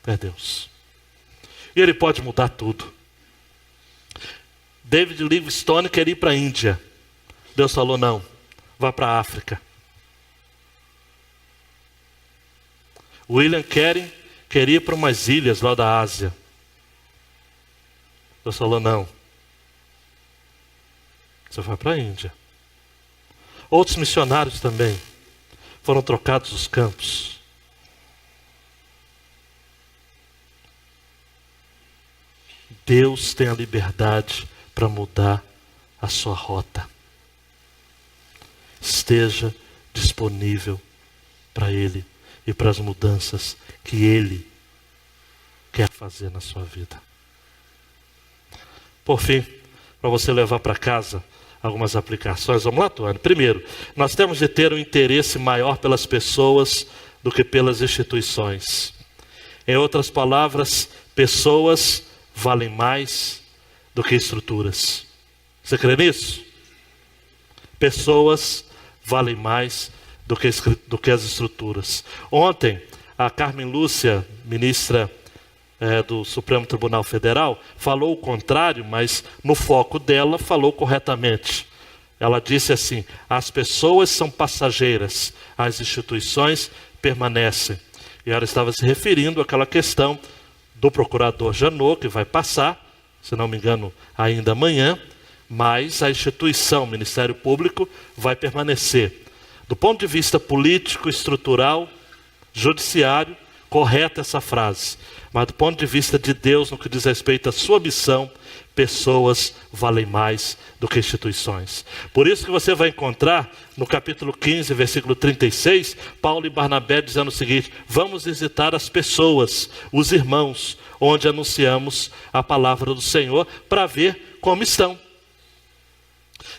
Speaker 1: É Deus. E Ele pode mudar tudo. David Livingstone queria ir para a Índia. Deus falou: não, vá para a África. William Carey queria ir para umas ilhas lá da Ásia. Deus falou: não, você vai para a Índia. Outros missionários também foram trocados os campos. Deus tem a liberdade para mudar a sua rota. Esteja disponível para Ele e para as mudanças que Ele quer fazer na sua vida. Por fim, para você levar para casa algumas aplicações, vamos lá, Tony. Primeiro, nós temos de ter um interesse maior pelas pessoas do que pelas instituições. Em outras palavras, pessoas valem mais do que estruturas. Você crê nisso? Pessoas valem mais do que as estruturas. Ontem, a Carmen Lúcia, ministra do Supremo Tribunal Federal, falou o contrário, mas no foco dela falou corretamente. Ela disse assim: as pessoas são passageiras, as instituições permanecem. E ela estava se referindo àquela questão do procurador Janot, que vai passar, se não me engano, ainda amanhã, mas a instituição, o Ministério Público, vai permanecer. Do ponto de vista político, estrutural, judiciário, correta essa frase, mas do ponto de vista de Deus, no que diz respeito à sua missão, pessoas valem mais do que instituições. Por isso que você vai encontrar no capítulo 15, versículo 36, Paulo e Barnabé dizendo o seguinte: vamos visitar as pessoas, os irmãos, onde anunciamos a palavra do Senhor, para ver como estão.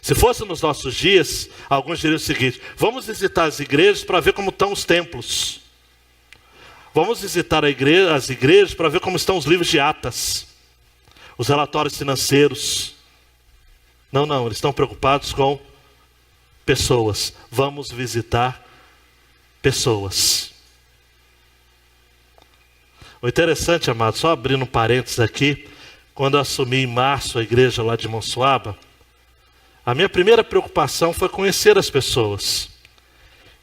Speaker 1: Se fosse nos nossos dias, alguns diriam o seguinte: vamos visitar as igrejas para ver como estão os templos. Vamos visitar as igrejas para ver como estão os livros de atas, os relatórios financeiros. Não, eles estão preocupados com pessoas. Vamos visitar pessoas. O interessante, amado, só abrindo um parênteses aqui, quando eu assumi em março a igreja lá de Monsuaba, a minha primeira preocupação foi conhecer as pessoas.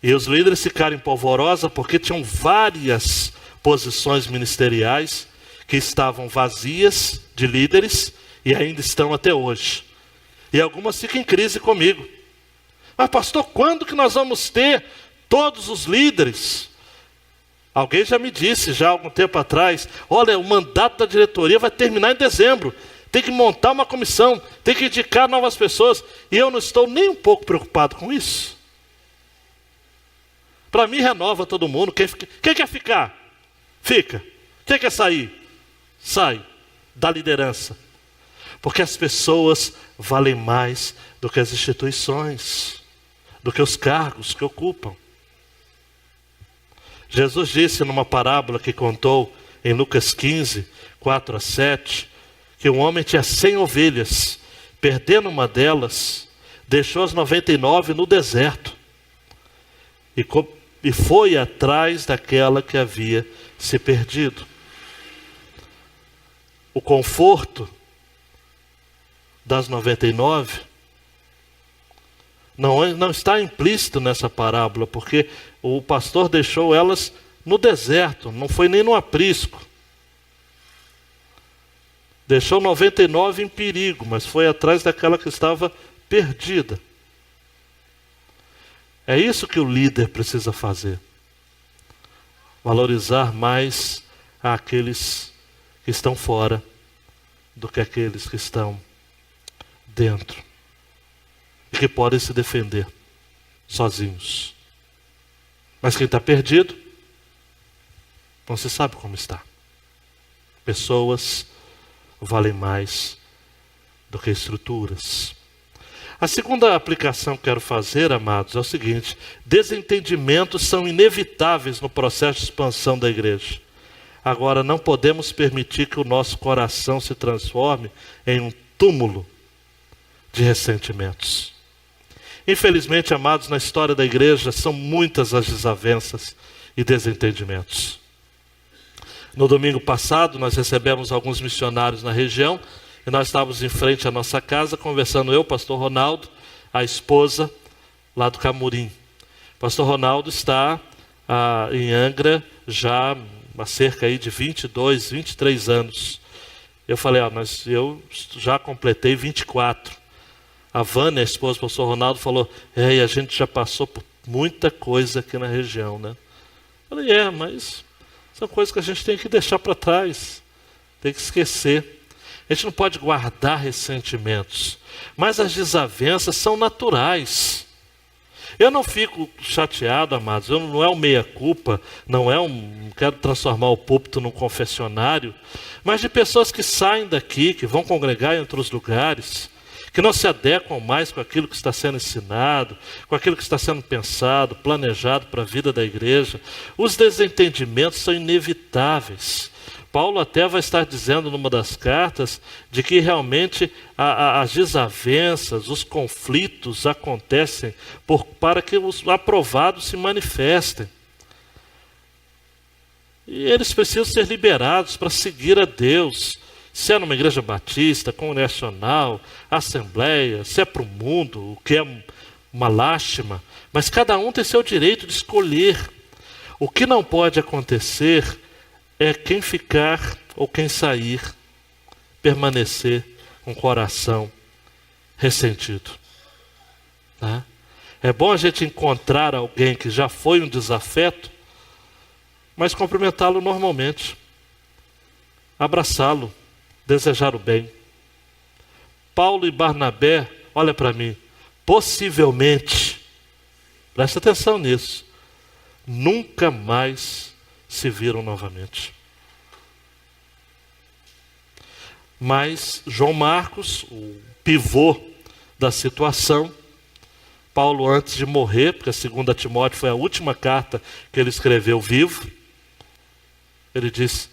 Speaker 1: E os líderes ficaram em polvorosa porque tinham várias posições ministeriais que estavam vazias de líderes e ainda estão até hoje. E algumas ficam em crise comigo. Mas pastor, quando que nós vamos ter todos os líderes? Alguém já me disse, já há algum tempo atrás, olha, o mandato da diretoria vai terminar em dezembro. Tem que montar uma comissão, tem que indicar novas pessoas. E eu não estou nem um pouco preocupado com isso. Para mim renova todo mundo. Quem quer ficar? Fica. Quem quer sair? Sai da liderança. Porque as pessoas valem mais do que as instituições, do que os cargos que ocupam. Jesus disse numa parábola que contou em Lucas 15, 4 a 7, que um homem tinha 100 ovelhas, perdendo uma delas, deixou as 99 no deserto e foi atrás daquela que havia se perdido. O conforto das 99 não está implícito nessa parábola, porque o pastor deixou elas no deserto, não foi nem no aprisco. Deixou 99 em perigo, mas foi atrás daquela que estava perdida. É isso que o líder precisa fazer. Valorizar mais aqueles que estão fora do que aqueles que estão dentro. E que podem se defender sozinhos. Mas quem está perdido, não se sabe como está. Pessoas valem mais do que estruturas. A segunda aplicação que quero fazer, amados, é o seguinte: desentendimentos são inevitáveis no processo de expansão da igreja. Agora, não podemos permitir que o nosso coração se transforme em um túmulo de ressentimentos. Infelizmente, amados, na história da igreja são muitas as desavenças e desentendimentos. No domingo passado, nós recebemos alguns missionários na região e nós estávamos em frente à nossa casa, conversando eu, pastor Ronaldo, a esposa lá do Camurim. Pastor Ronaldo está em Angra já há cerca aí de 22, 23 anos. Eu falei, mas eu já completei 24. A Vânia, a esposa do pastor Ronaldo, falou, e a gente já passou por muita coisa aqui na região, né? Eu falei, mas são coisas que a gente tem que deixar para trás, tem que esquecer. A gente não pode guardar ressentimentos, mas as desavenças são naturais. Eu não fico chateado, amados, não é um meia-culpa, não quero transformar o púlpito num confessionário, mas de pessoas que saem daqui, que vão congregar em outros lugares, que não se adequam mais com aquilo que está sendo ensinado, com aquilo que está sendo pensado, planejado para a vida da igreja. Os desentendimentos são inevitáveis. Paulo até vai estar dizendo numa das cartas de que realmente as desavenças, os conflitos acontecem para que os aprovados se manifestem. E eles precisam ser liberados para seguir a Deus. Se é numa igreja batista, congregacional, assembleia, se é para o mundo, o que é uma lástima. Mas cada um tem seu direito de escolher. O que não pode acontecer é quem ficar ou quem sair, permanecer com o coração ressentido. Tá? É bom a gente encontrar alguém que já foi um desafeto, mas cumprimentá-lo normalmente, abraçá-lo, desejar o bem. Paulo e Barnabé, olha para mim, possivelmente, presta atenção nisso, nunca mais se viram novamente. Mas João Marcos, o pivô da situação, Paulo, antes de morrer, porque a 2 Timóteo foi a última carta que ele escreveu vivo, ele disse: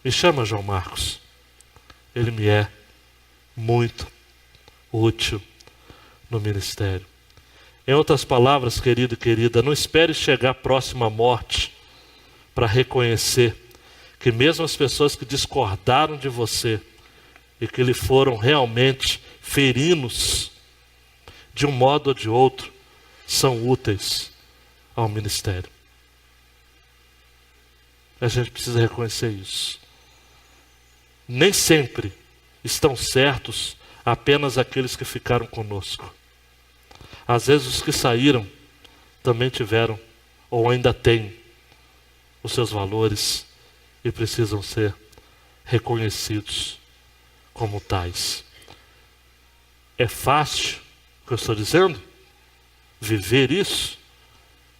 Speaker 1: me chama João Marcos, ele me é muito útil no ministério. Em outras palavras, querido e querida, não espere chegar próximo à morte para reconhecer que mesmo as pessoas que discordaram de você e que lhe foram realmente ferinos, de um modo ou de outro, são úteis ao ministério. A gente precisa reconhecer isso. Nem sempre estão certos apenas aqueles que ficaram conosco. Às vezes os que saíram também tiveram, ou ainda têm, os seus valores e precisam ser reconhecidos como tais. É fácil o que eu estou dizendo? Viver isso?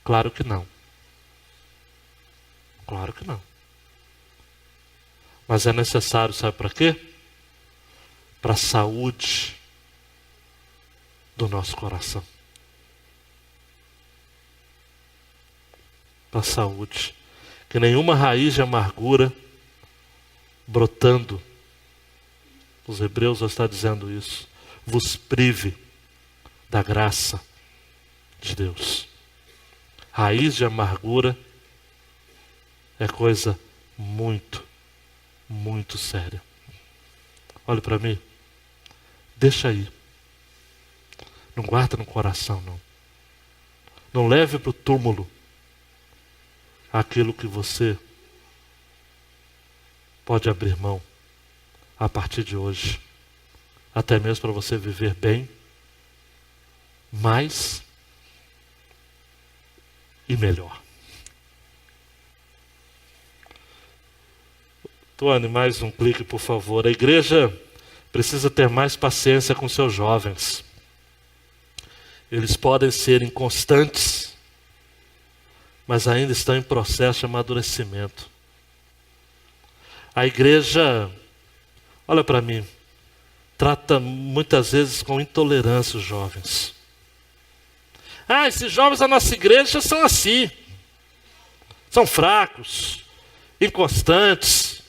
Speaker 1: Claro que não. Claro que não. Mas é necessário, sabe para quê? Para a saúde do nosso coração. Para a saúde. Que nenhuma raiz de amargura brotando, os hebreus já estão dizendo isso, vos prive da graça de Deus. Raiz de amargura é coisa muito, muito séria. Olhe para mim, deixa aí. Não guarda no coração, não. Não leve para o túmulo aquilo que você pode abrir mão a partir de hoje. Até mesmo para você viver bem, mais e melhor. Tony, mais um clique, por favor. A igreja precisa ter mais paciência com seus jovens. Eles podem ser inconstantes, mas ainda estão em processo de amadurecimento. A igreja, olha para mim, trata muitas vezes com intolerância os jovens. Esses jovens da nossa igreja são assim. São fracos, inconstantes.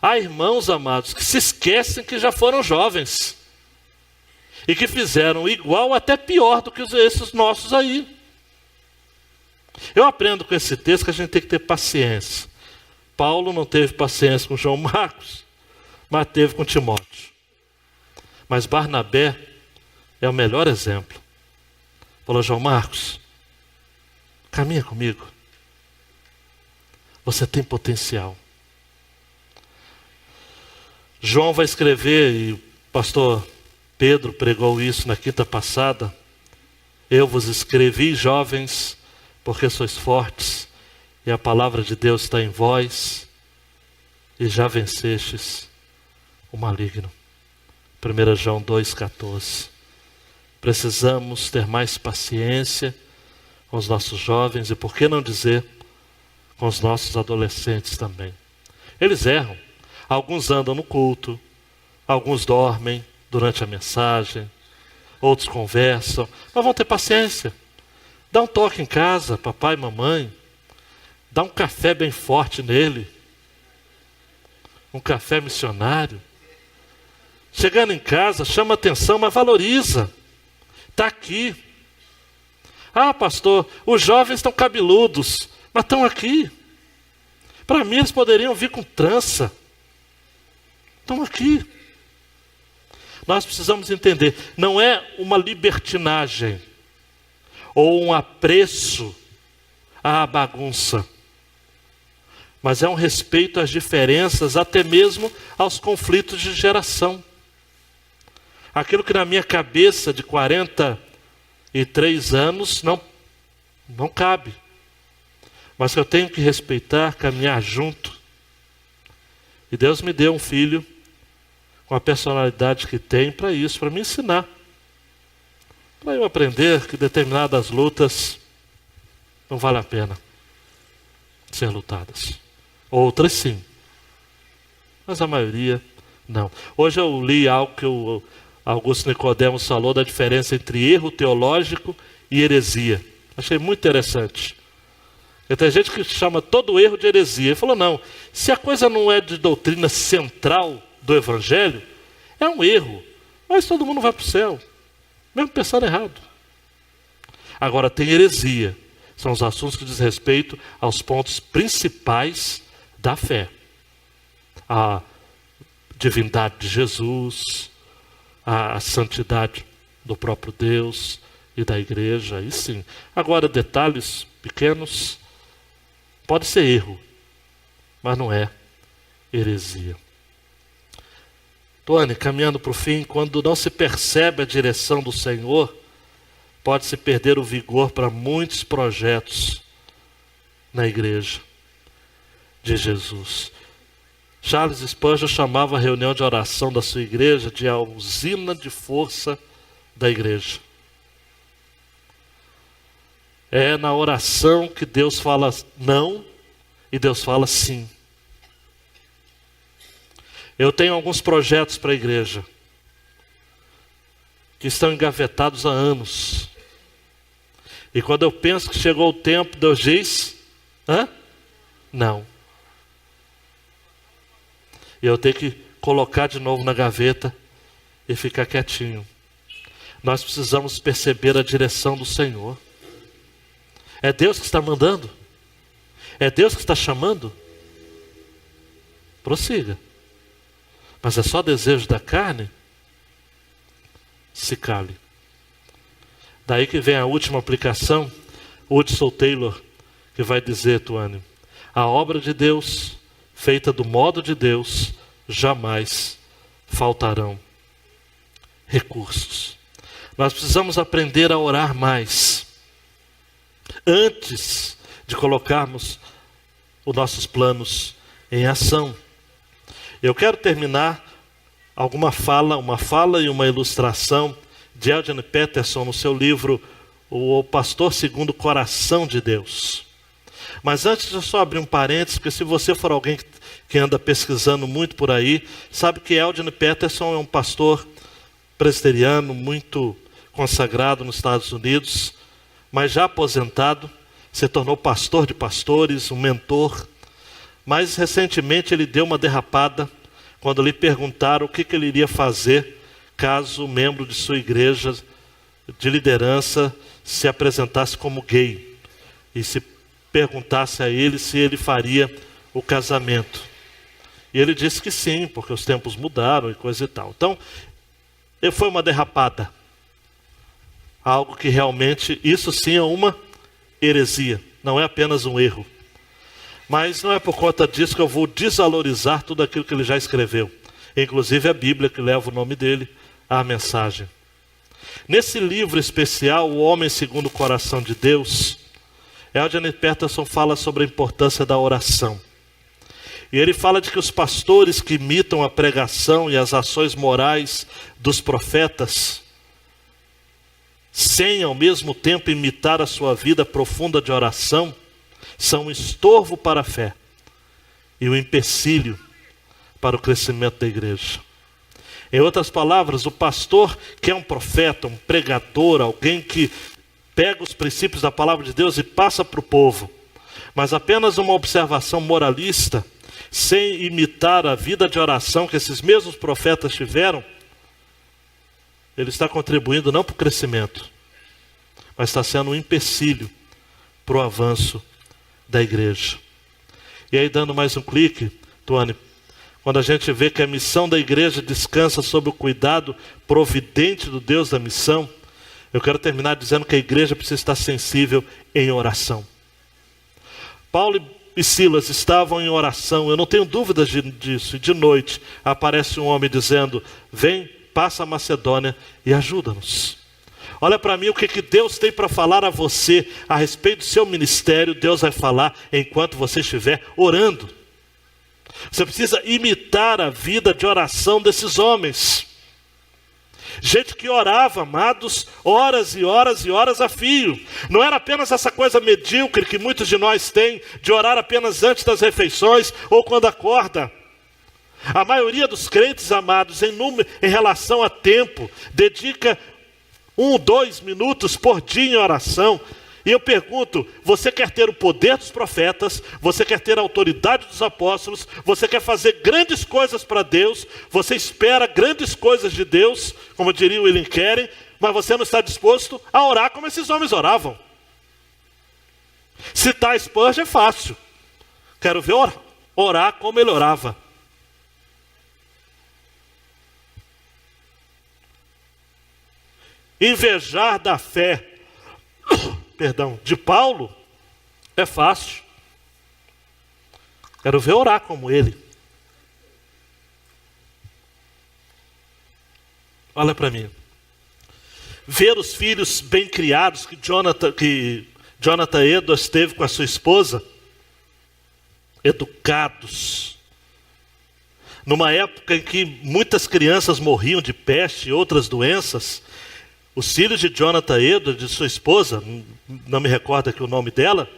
Speaker 1: Há irmãos amados que se esquecem que já foram jovens e que fizeram igual, até pior do que esses nossos aí. Eu aprendo com esse texto que a gente tem que ter paciência. Paulo não teve paciência com João Marcos, mas teve com Timóteo. Mas Barnabé é o melhor exemplo. Falou: João Marcos, caminha comigo. Você tem potencial. João vai escrever, e o pastor Pedro pregou isso na quinta passada: eu vos escrevi, jovens, porque sois fortes, e a palavra de Deus está em vós, e já vencestes o maligno. 1 João 2,14. Precisamos ter mais paciência com os nossos jovens, e por que não dizer, com os nossos adolescentes também. Eles erram. Alguns andam no culto, alguns dormem durante a mensagem, outros conversam, mas vão ter paciência. Dá um toque em casa, papai e mamãe, dá um café bem forte nele, um café missionário. Chegando em casa, chama atenção, mas valoriza. Está aqui. Pastor, os jovens estão cabeludos, mas estão aqui. Para mim eles poderiam vir com trança. Estão aqui. Nós precisamos entender, não é uma libertinagem ou um apreço à bagunça, mas é um respeito às diferenças, até mesmo aos conflitos de geração. Aquilo que na minha cabeça de 43 anos não cabe, mas que eu tenho que respeitar, caminhar junto. E Deus me deu um filho com a personalidade que tem para isso, para me ensinar. Para eu aprender que determinadas lutas não vale a pena ser lutadas. Outras sim, mas a maioria não. Hoje eu li algo que o Augusto Nicodemos falou da diferença entre erro teológico e heresia. Achei muito interessante. E tem gente que chama todo erro de heresia. Ele falou, não, se a coisa não é de doutrina central do Evangelho, é um erro. Mas todo mundo vai para o céu, mesmo pensando errado. Agora tem heresia. São os assuntos que diz respeito aos pontos principais da fé. A divindade de Jesus, a santidade do próprio Deus e da igreja, aí sim. Agora, detalhes pequenos, pode ser erro, mas não é heresia. Tony, caminhando para o fim, quando não se percebe a direção do Senhor, pode-se perder o vigor para muitos projetos na igreja de Jesus. Charles Spurgeon chamava a reunião de oração da sua igreja de a usina de força da igreja. É na oração que Deus fala não e Deus fala sim. Eu tenho alguns projetos para a igreja que estão engavetados há anos. E quando eu penso que chegou o tempo, Deus diz, não. E eu tenho que colocar de novo na gaveta e ficar quietinho. Nós precisamos perceber a direção do Senhor. É Deus que está mandando? É Deus que está chamando? Prossiga. Mas é só desejo da carne? Se cale. Daí que vem a última aplicação, Hudson Taylor, que vai dizer, Tuane, a obra de Deus, feita do modo de Deus, jamais faltarão recursos. Nós precisamos aprender a orar mais, antes de colocarmos os nossos planos em ação. Eu quero terminar uma fala e uma ilustração de Eugene Peterson no seu livro O Pastor Segundo o Coração de Deus. Mas antes eu só abrir um parênteses, porque se você for alguém que anda pesquisando muito por aí, sabe que Eugene Peterson é um pastor presbiteriano muito consagrado nos Estados Unidos, mas já aposentado, se tornou pastor de pastores, um mentor. Mas recentemente ele deu uma derrapada quando lhe perguntaram o que ele iria fazer caso o membro de sua igreja de liderança se apresentasse como gay e se perguntasse a ele se ele faria o casamento. E ele disse que sim, porque os tempos mudaram e coisa e tal. Então, foi uma derrapada. Algo que realmente, isso sim é uma heresia, não é apenas um erro. Mas não é por conta disso que eu vou desvalorizar tudo aquilo que ele já escreveu. Inclusive a Bíblia, que leva o nome dele, a mensagem. Nesse livro especial, O Homem Segundo o Coração de Deus, Eugene Peterson fala sobre a importância da oração. E ele fala de que os pastores que imitam a pregação e as ações morais dos profetas, sem ao mesmo tempo imitar a sua vida profunda de oração, são um estorvo para a fé e um empecilho para o crescimento da igreja. Em outras palavras, o pastor que é um profeta, um pregador, alguém que pega os princípios da palavra de Deus e passa para o povo, mas apenas uma observação moralista, sem imitar a vida de oração que esses mesmos profetas tiveram, ele está contribuindo não para o crescimento, mas está sendo um empecilho para o avanço da igreja. E aí, dando mais um clique, Tuane, quando a gente vê que a missão da igreja descansa sob o cuidado providente do Deus da missão, eu quero terminar dizendo que a igreja precisa estar sensível em oração. Paulo e Silas estavam em oração, eu não tenho dúvidas disso. E de noite aparece um homem dizendo: vem, passa a Macedônia e ajuda-nos. Olha para mim o que Deus tem para falar a você a respeito do seu ministério. Deus vai falar enquanto você estiver orando. Você precisa imitar a vida de oração desses homens. Gente que orava, amados, horas e horas e horas a fio. Não era apenas essa coisa medíocre que muitos de nós têm, de orar apenas antes das refeições ou quando acorda. A maioria dos crentes, amados, em relação a tempo, dedica 1, 2 minutos por dia em oração. E eu pergunto, você quer ter o poder dos profetas, você quer ter a autoridade dos apóstolos, você quer fazer grandes coisas para Deus, você espera grandes coisas de Deus, como diria o William Carey, mas você não está disposto a orar como esses homens oravam. Citar Spurgeon é fácil. Quero ver orar como ele orava. Invejar da fé de Paulo é fácil. Quero ver orar como ele. Olha para mim. Ver os filhos bem criados que Jonathan Edwards teve com a sua esposa, educados. Numa época em que muitas crianças morriam de peste e outras doenças, os filhos de Jonathan Edwards, de sua esposa, não me recordo aqui o nome dela,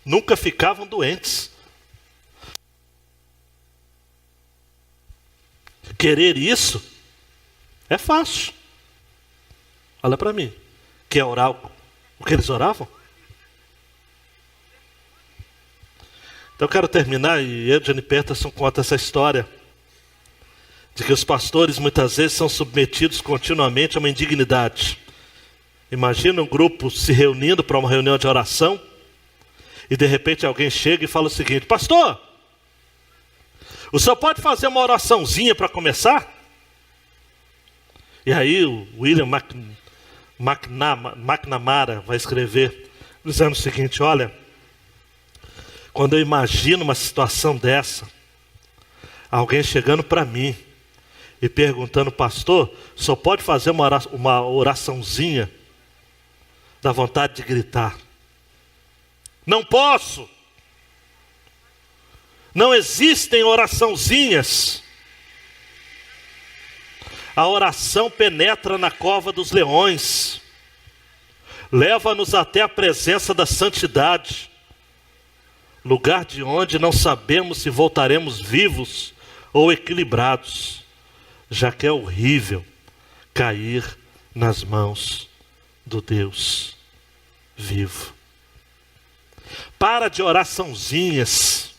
Speaker 1: nunca ficavam doentes. Querer isso é fácil. Olha para mim. Quer orar o que eles oravam? Então eu quero terminar, e Eugene Peterson conta essa história de que os pastores muitas vezes são submetidos continuamente a uma indignidade. Imagina um grupo se reunindo para uma reunião de oração e de repente alguém chega e fala o seguinte: pastor, o senhor pode fazer uma oraçãozinha para começar? E aí o William McNamara vai escrever dizendo o seguinte: olha, quando eu imagino uma situação dessa, alguém chegando para mim e perguntando, pastor, só pode fazer uma oraçãozinha, dá vontade de gritar. Não posso. Não existem oraçãozinhas. A oração penetra na cova dos leões, leva-nos até a presença da santidade, lugar de onde não sabemos se voltaremos vivos ou equilibrados, já que é horrível cair nas mãos do Deus vivo. Para de oraçãozinhas,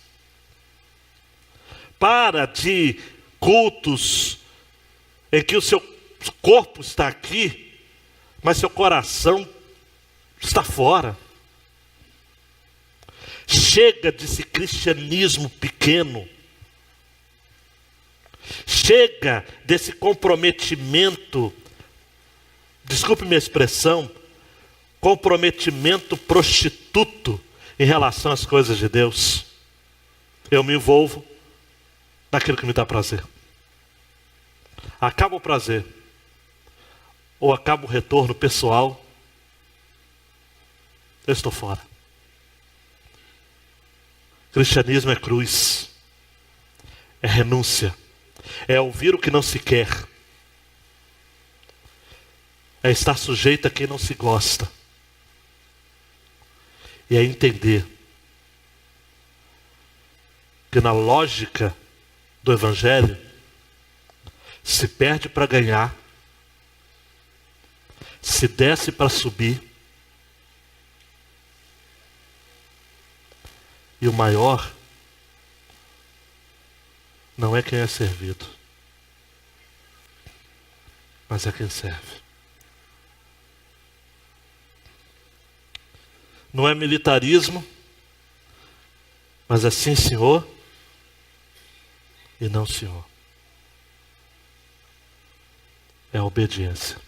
Speaker 1: para de cultos em que o seu corpo está aqui, mas seu coração está fora. Chega desse cristianismo pequeno. Chega desse comprometimento, desculpe minha expressão, comprometimento prostituto em relação às coisas de Deus. Eu me envolvo naquilo que me dá prazer. Acaba o prazer, ou acaba o retorno pessoal, eu estou fora. Cristianismo é cruz, é renúncia, é ouvir o que não se quer, é estar sujeito a quem não se gosta, e é entender que na lógica do Evangelho, se perde para ganhar, se desce para subir, e o maior não é quem é servido, mas é quem serve. Não é militarismo, mas é sim, senhor, e não, senhor. É a obediência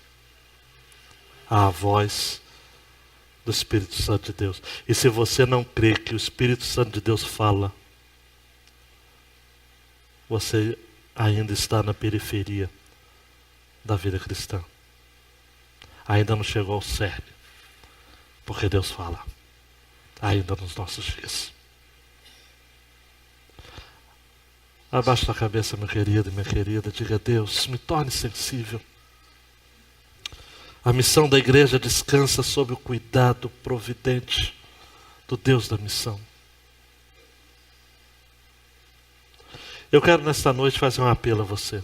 Speaker 1: à voz do Espírito Santo de Deus. E se você não crê que o Espírito Santo de Deus fala, você ainda está na periferia da vida cristã. ainda não chegou ao cerne, porque Deus fala, ainda nos nossos dias. Abaixa a cabeça, meu querido e minha querida, diga: Deus, me torne sensível. A missão da igreja descansa sob o cuidado providente do Deus da missão. Eu quero nesta noite fazer um apelo a você.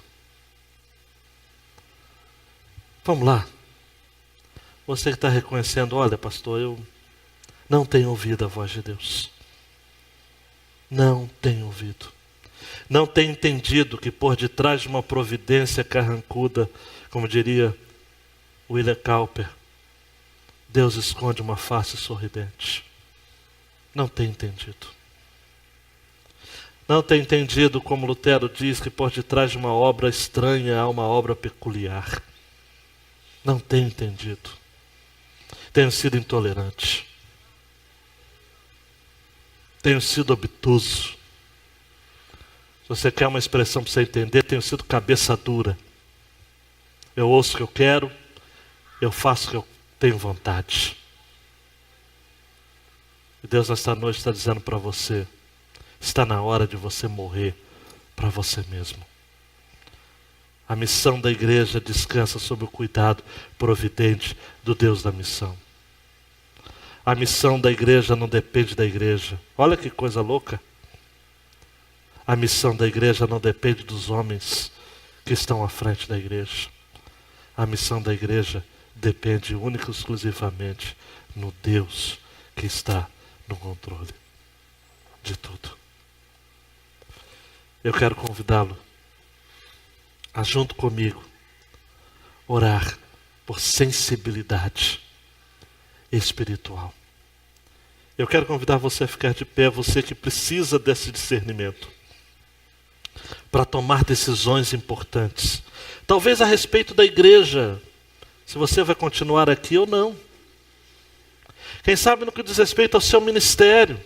Speaker 1: Vamos lá. Você que está reconhecendo: olha, pastor, eu não tenho ouvido a voz de Deus. Não tenho ouvido. Não tenho entendido que por detrás de uma providência carrancuda, como diria William Cowper, Deus esconde uma face sorridente. Não tenho entendido. Não tenho entendido, como Lutero diz, que por detrás de uma obra estranha há uma obra peculiar. Não tenho entendido. Tenho sido intolerante. Tenho sido obtuso. Se você quer uma expressão para você entender, tenho sido cabeça dura. Eu ouço o que eu quero, eu faço o que eu tenho vontade. E Deus nesta noite está dizendo para você: está na hora de você morrer para você mesmo. A missão da igreja descansa sob o cuidado providente do Deus da missão. A missão da igreja não depende da igreja. Olha que coisa louca. A missão da igreja não depende dos homens que estão à frente da igreja. A missão da igreja depende única e exclusivamente no Deus que está no controle de tudo. Eu quero convidá-lo a, junto comigo, orar por sensibilidade espiritual. Eu quero convidar você a ficar de pé, você que precisa desse discernimento, para tomar decisões importantes. Talvez a respeito da igreja, se você vai continuar aqui ou não. Quem sabe no que diz respeito ao seu ministério.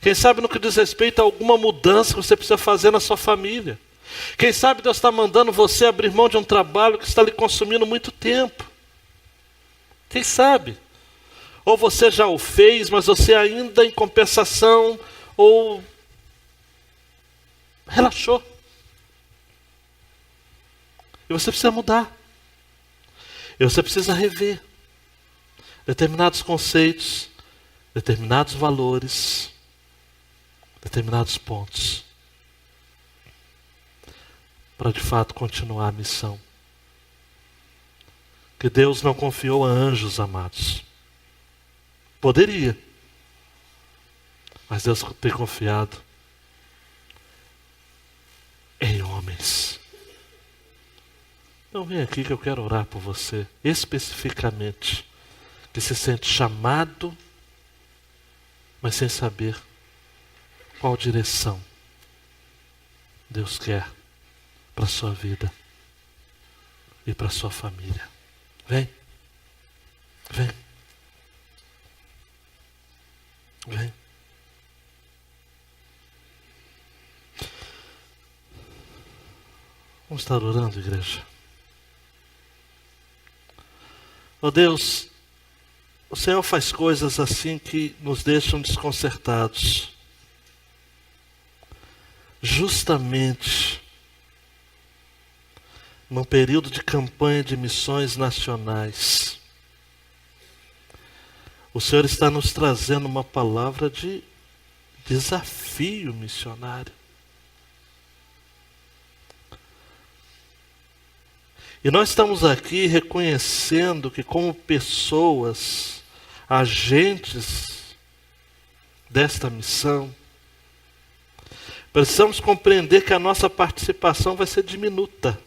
Speaker 1: Quem sabe no que diz respeito a alguma mudança que você precisa fazer na sua família. Quem sabe Deus está mandando você abrir mão de um trabalho que está lhe consumindo muito tempo. Quem sabe? Ou você já o fez, mas você ainda em compensação, ou relaxou. E você precisa mudar. E você precisa rever determinados conceitos, determinados valores, determinados pontos, para de fato continuar a missão que Deus não confiou a anjos, amados. Poderia, mas Deus tem confiado em homens. Então vem aqui que eu quero orar por você, especificamente, que se sente chamado, mas sem saber qual direção Deus quer para a sua vida e para a sua família. Vem. Vem. Vem. Vamos estar orando, igreja. Ó Deus, o Senhor faz coisas assim que nos deixam desconcertados. Justamente num período de campanha de missões nacionais, o Senhor está nos trazendo uma palavra de desafio missionário. E nós estamos aqui reconhecendo que, como pessoas, agentes desta missão, precisamos compreender que a nossa participação vai ser diminuta.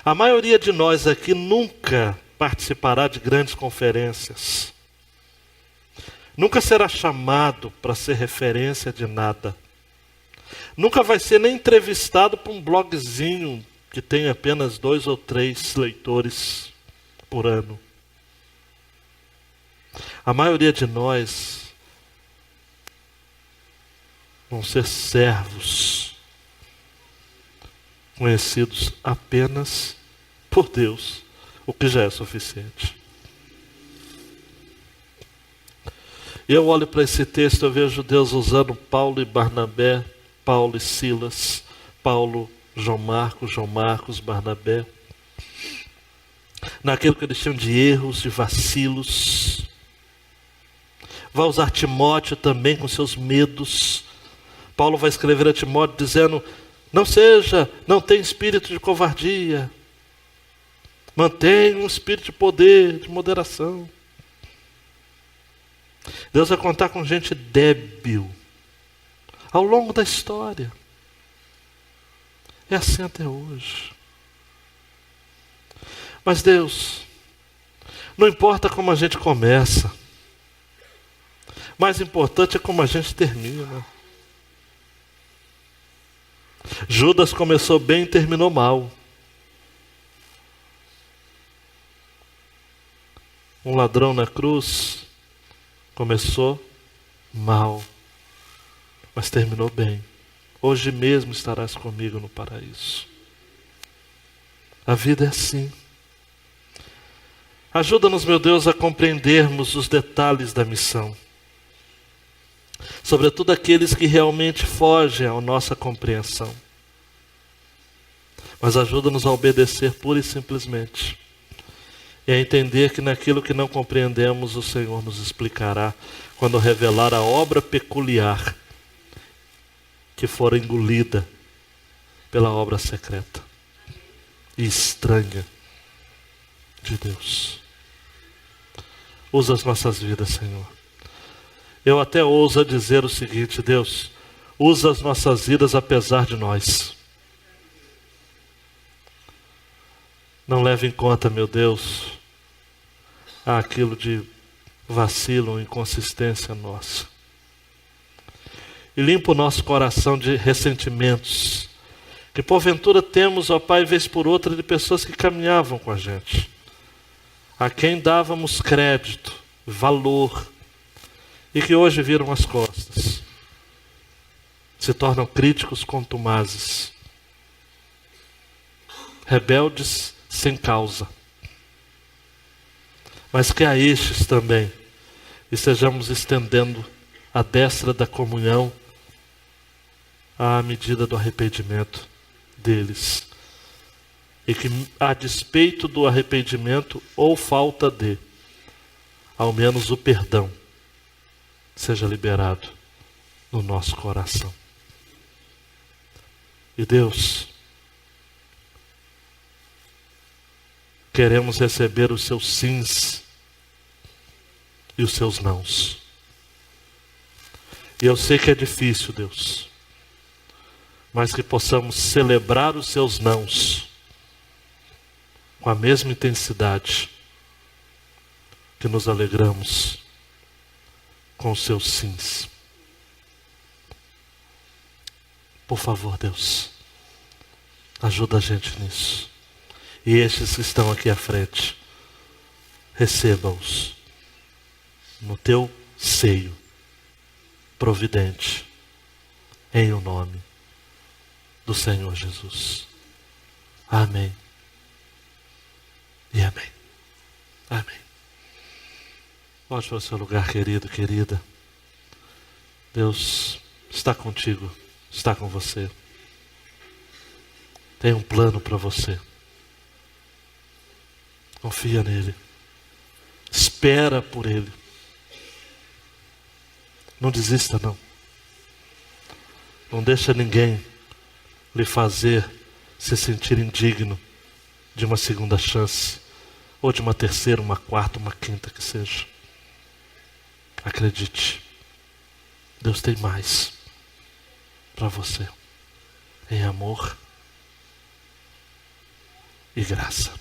Speaker 1: A maioria de nós aqui nunca participará de grandes conferências. Nunca será chamado para ser referência de nada. Nunca vai ser nem entrevistado por um blogzinho que tem apenas 2 ou 3 leitores por ano. A maioria de nós vão ser servos, conhecidos apenas por Deus, o que já é suficiente. E eu olho para esse texto, eu vejo Deus usando Paulo e Barnabé, Paulo e Silas, Paulo, João Marcos, Barnabé, naquilo que eles tinham de erros, de vacilos. Vai usar Timóteo também com seus medos. Paulo vai escrever a Timóteo dizendo: não tenha espírito de covardia, mantenha um espírito de poder, de moderação. Deus vai contar com gente débil ao longo da história. É assim até hoje. Mas Deus, não importa como a gente começa, mais importante é como a gente termina. Judas começou bem e terminou mal. Um ladrão na cruz começou mal, mas terminou bem. Hoje mesmo estarás comigo no paraíso. A vida é assim. Ajuda-nos, meu Deus, a compreendermos os detalhes da missão, sobretudo aqueles que realmente fogem à nossa compreensão. Mas ajuda-nos a obedecer pura e simplesmente, e a entender que naquilo que não compreendemos, o Senhor nos explicará quando revelar a obra peculiar que for engolida pela obra secreta e estranha de Deus. Usa as nossas vidas, Senhor. Eu até ouso dizer o seguinte: Deus, usa as nossas vidas apesar de nós. Não leve em conta, meu Deus, aquilo de vacilo ou inconsistência nossa. E limpa o nosso coração de ressentimentos, que porventura temos, ó Pai, vez por outra, de pessoas que caminhavam com a gente, a quem dávamos crédito, valor, e que hoje viram as costas, se tornam críticos contumazes, rebeldes sem causa. Mas que a estes também estejamos estendendo a destra da comunhão à medida do arrependimento deles. E que, a despeito do arrependimento ou falta de, ao menos o perdão seja liberado no nosso coração. E Deus, queremos receber os seus sims e os seus nãos. E eu sei que é difícil, Deus, mas que possamos celebrar os seus nãos com a mesma intensidade que nos alegramos com os seus sims. Por favor, Deus, ajuda a gente nisso. E estes que estão aqui à frente, receba-os no teu seio providente, em o nome do Senhor Jesus. Amém. E amém. Amém. Volte para o seu lugar, querido, querida. Deus está contigo, está com você. Tem um plano para você. Confia nele. Espera por ele. Não desista, não. Não deixa ninguém lhe fazer se sentir indigno de uma segunda chance, ou de uma terceira, uma quarta, uma quinta, que seja. Acredite, Deus tem mais para você, em amor e graça.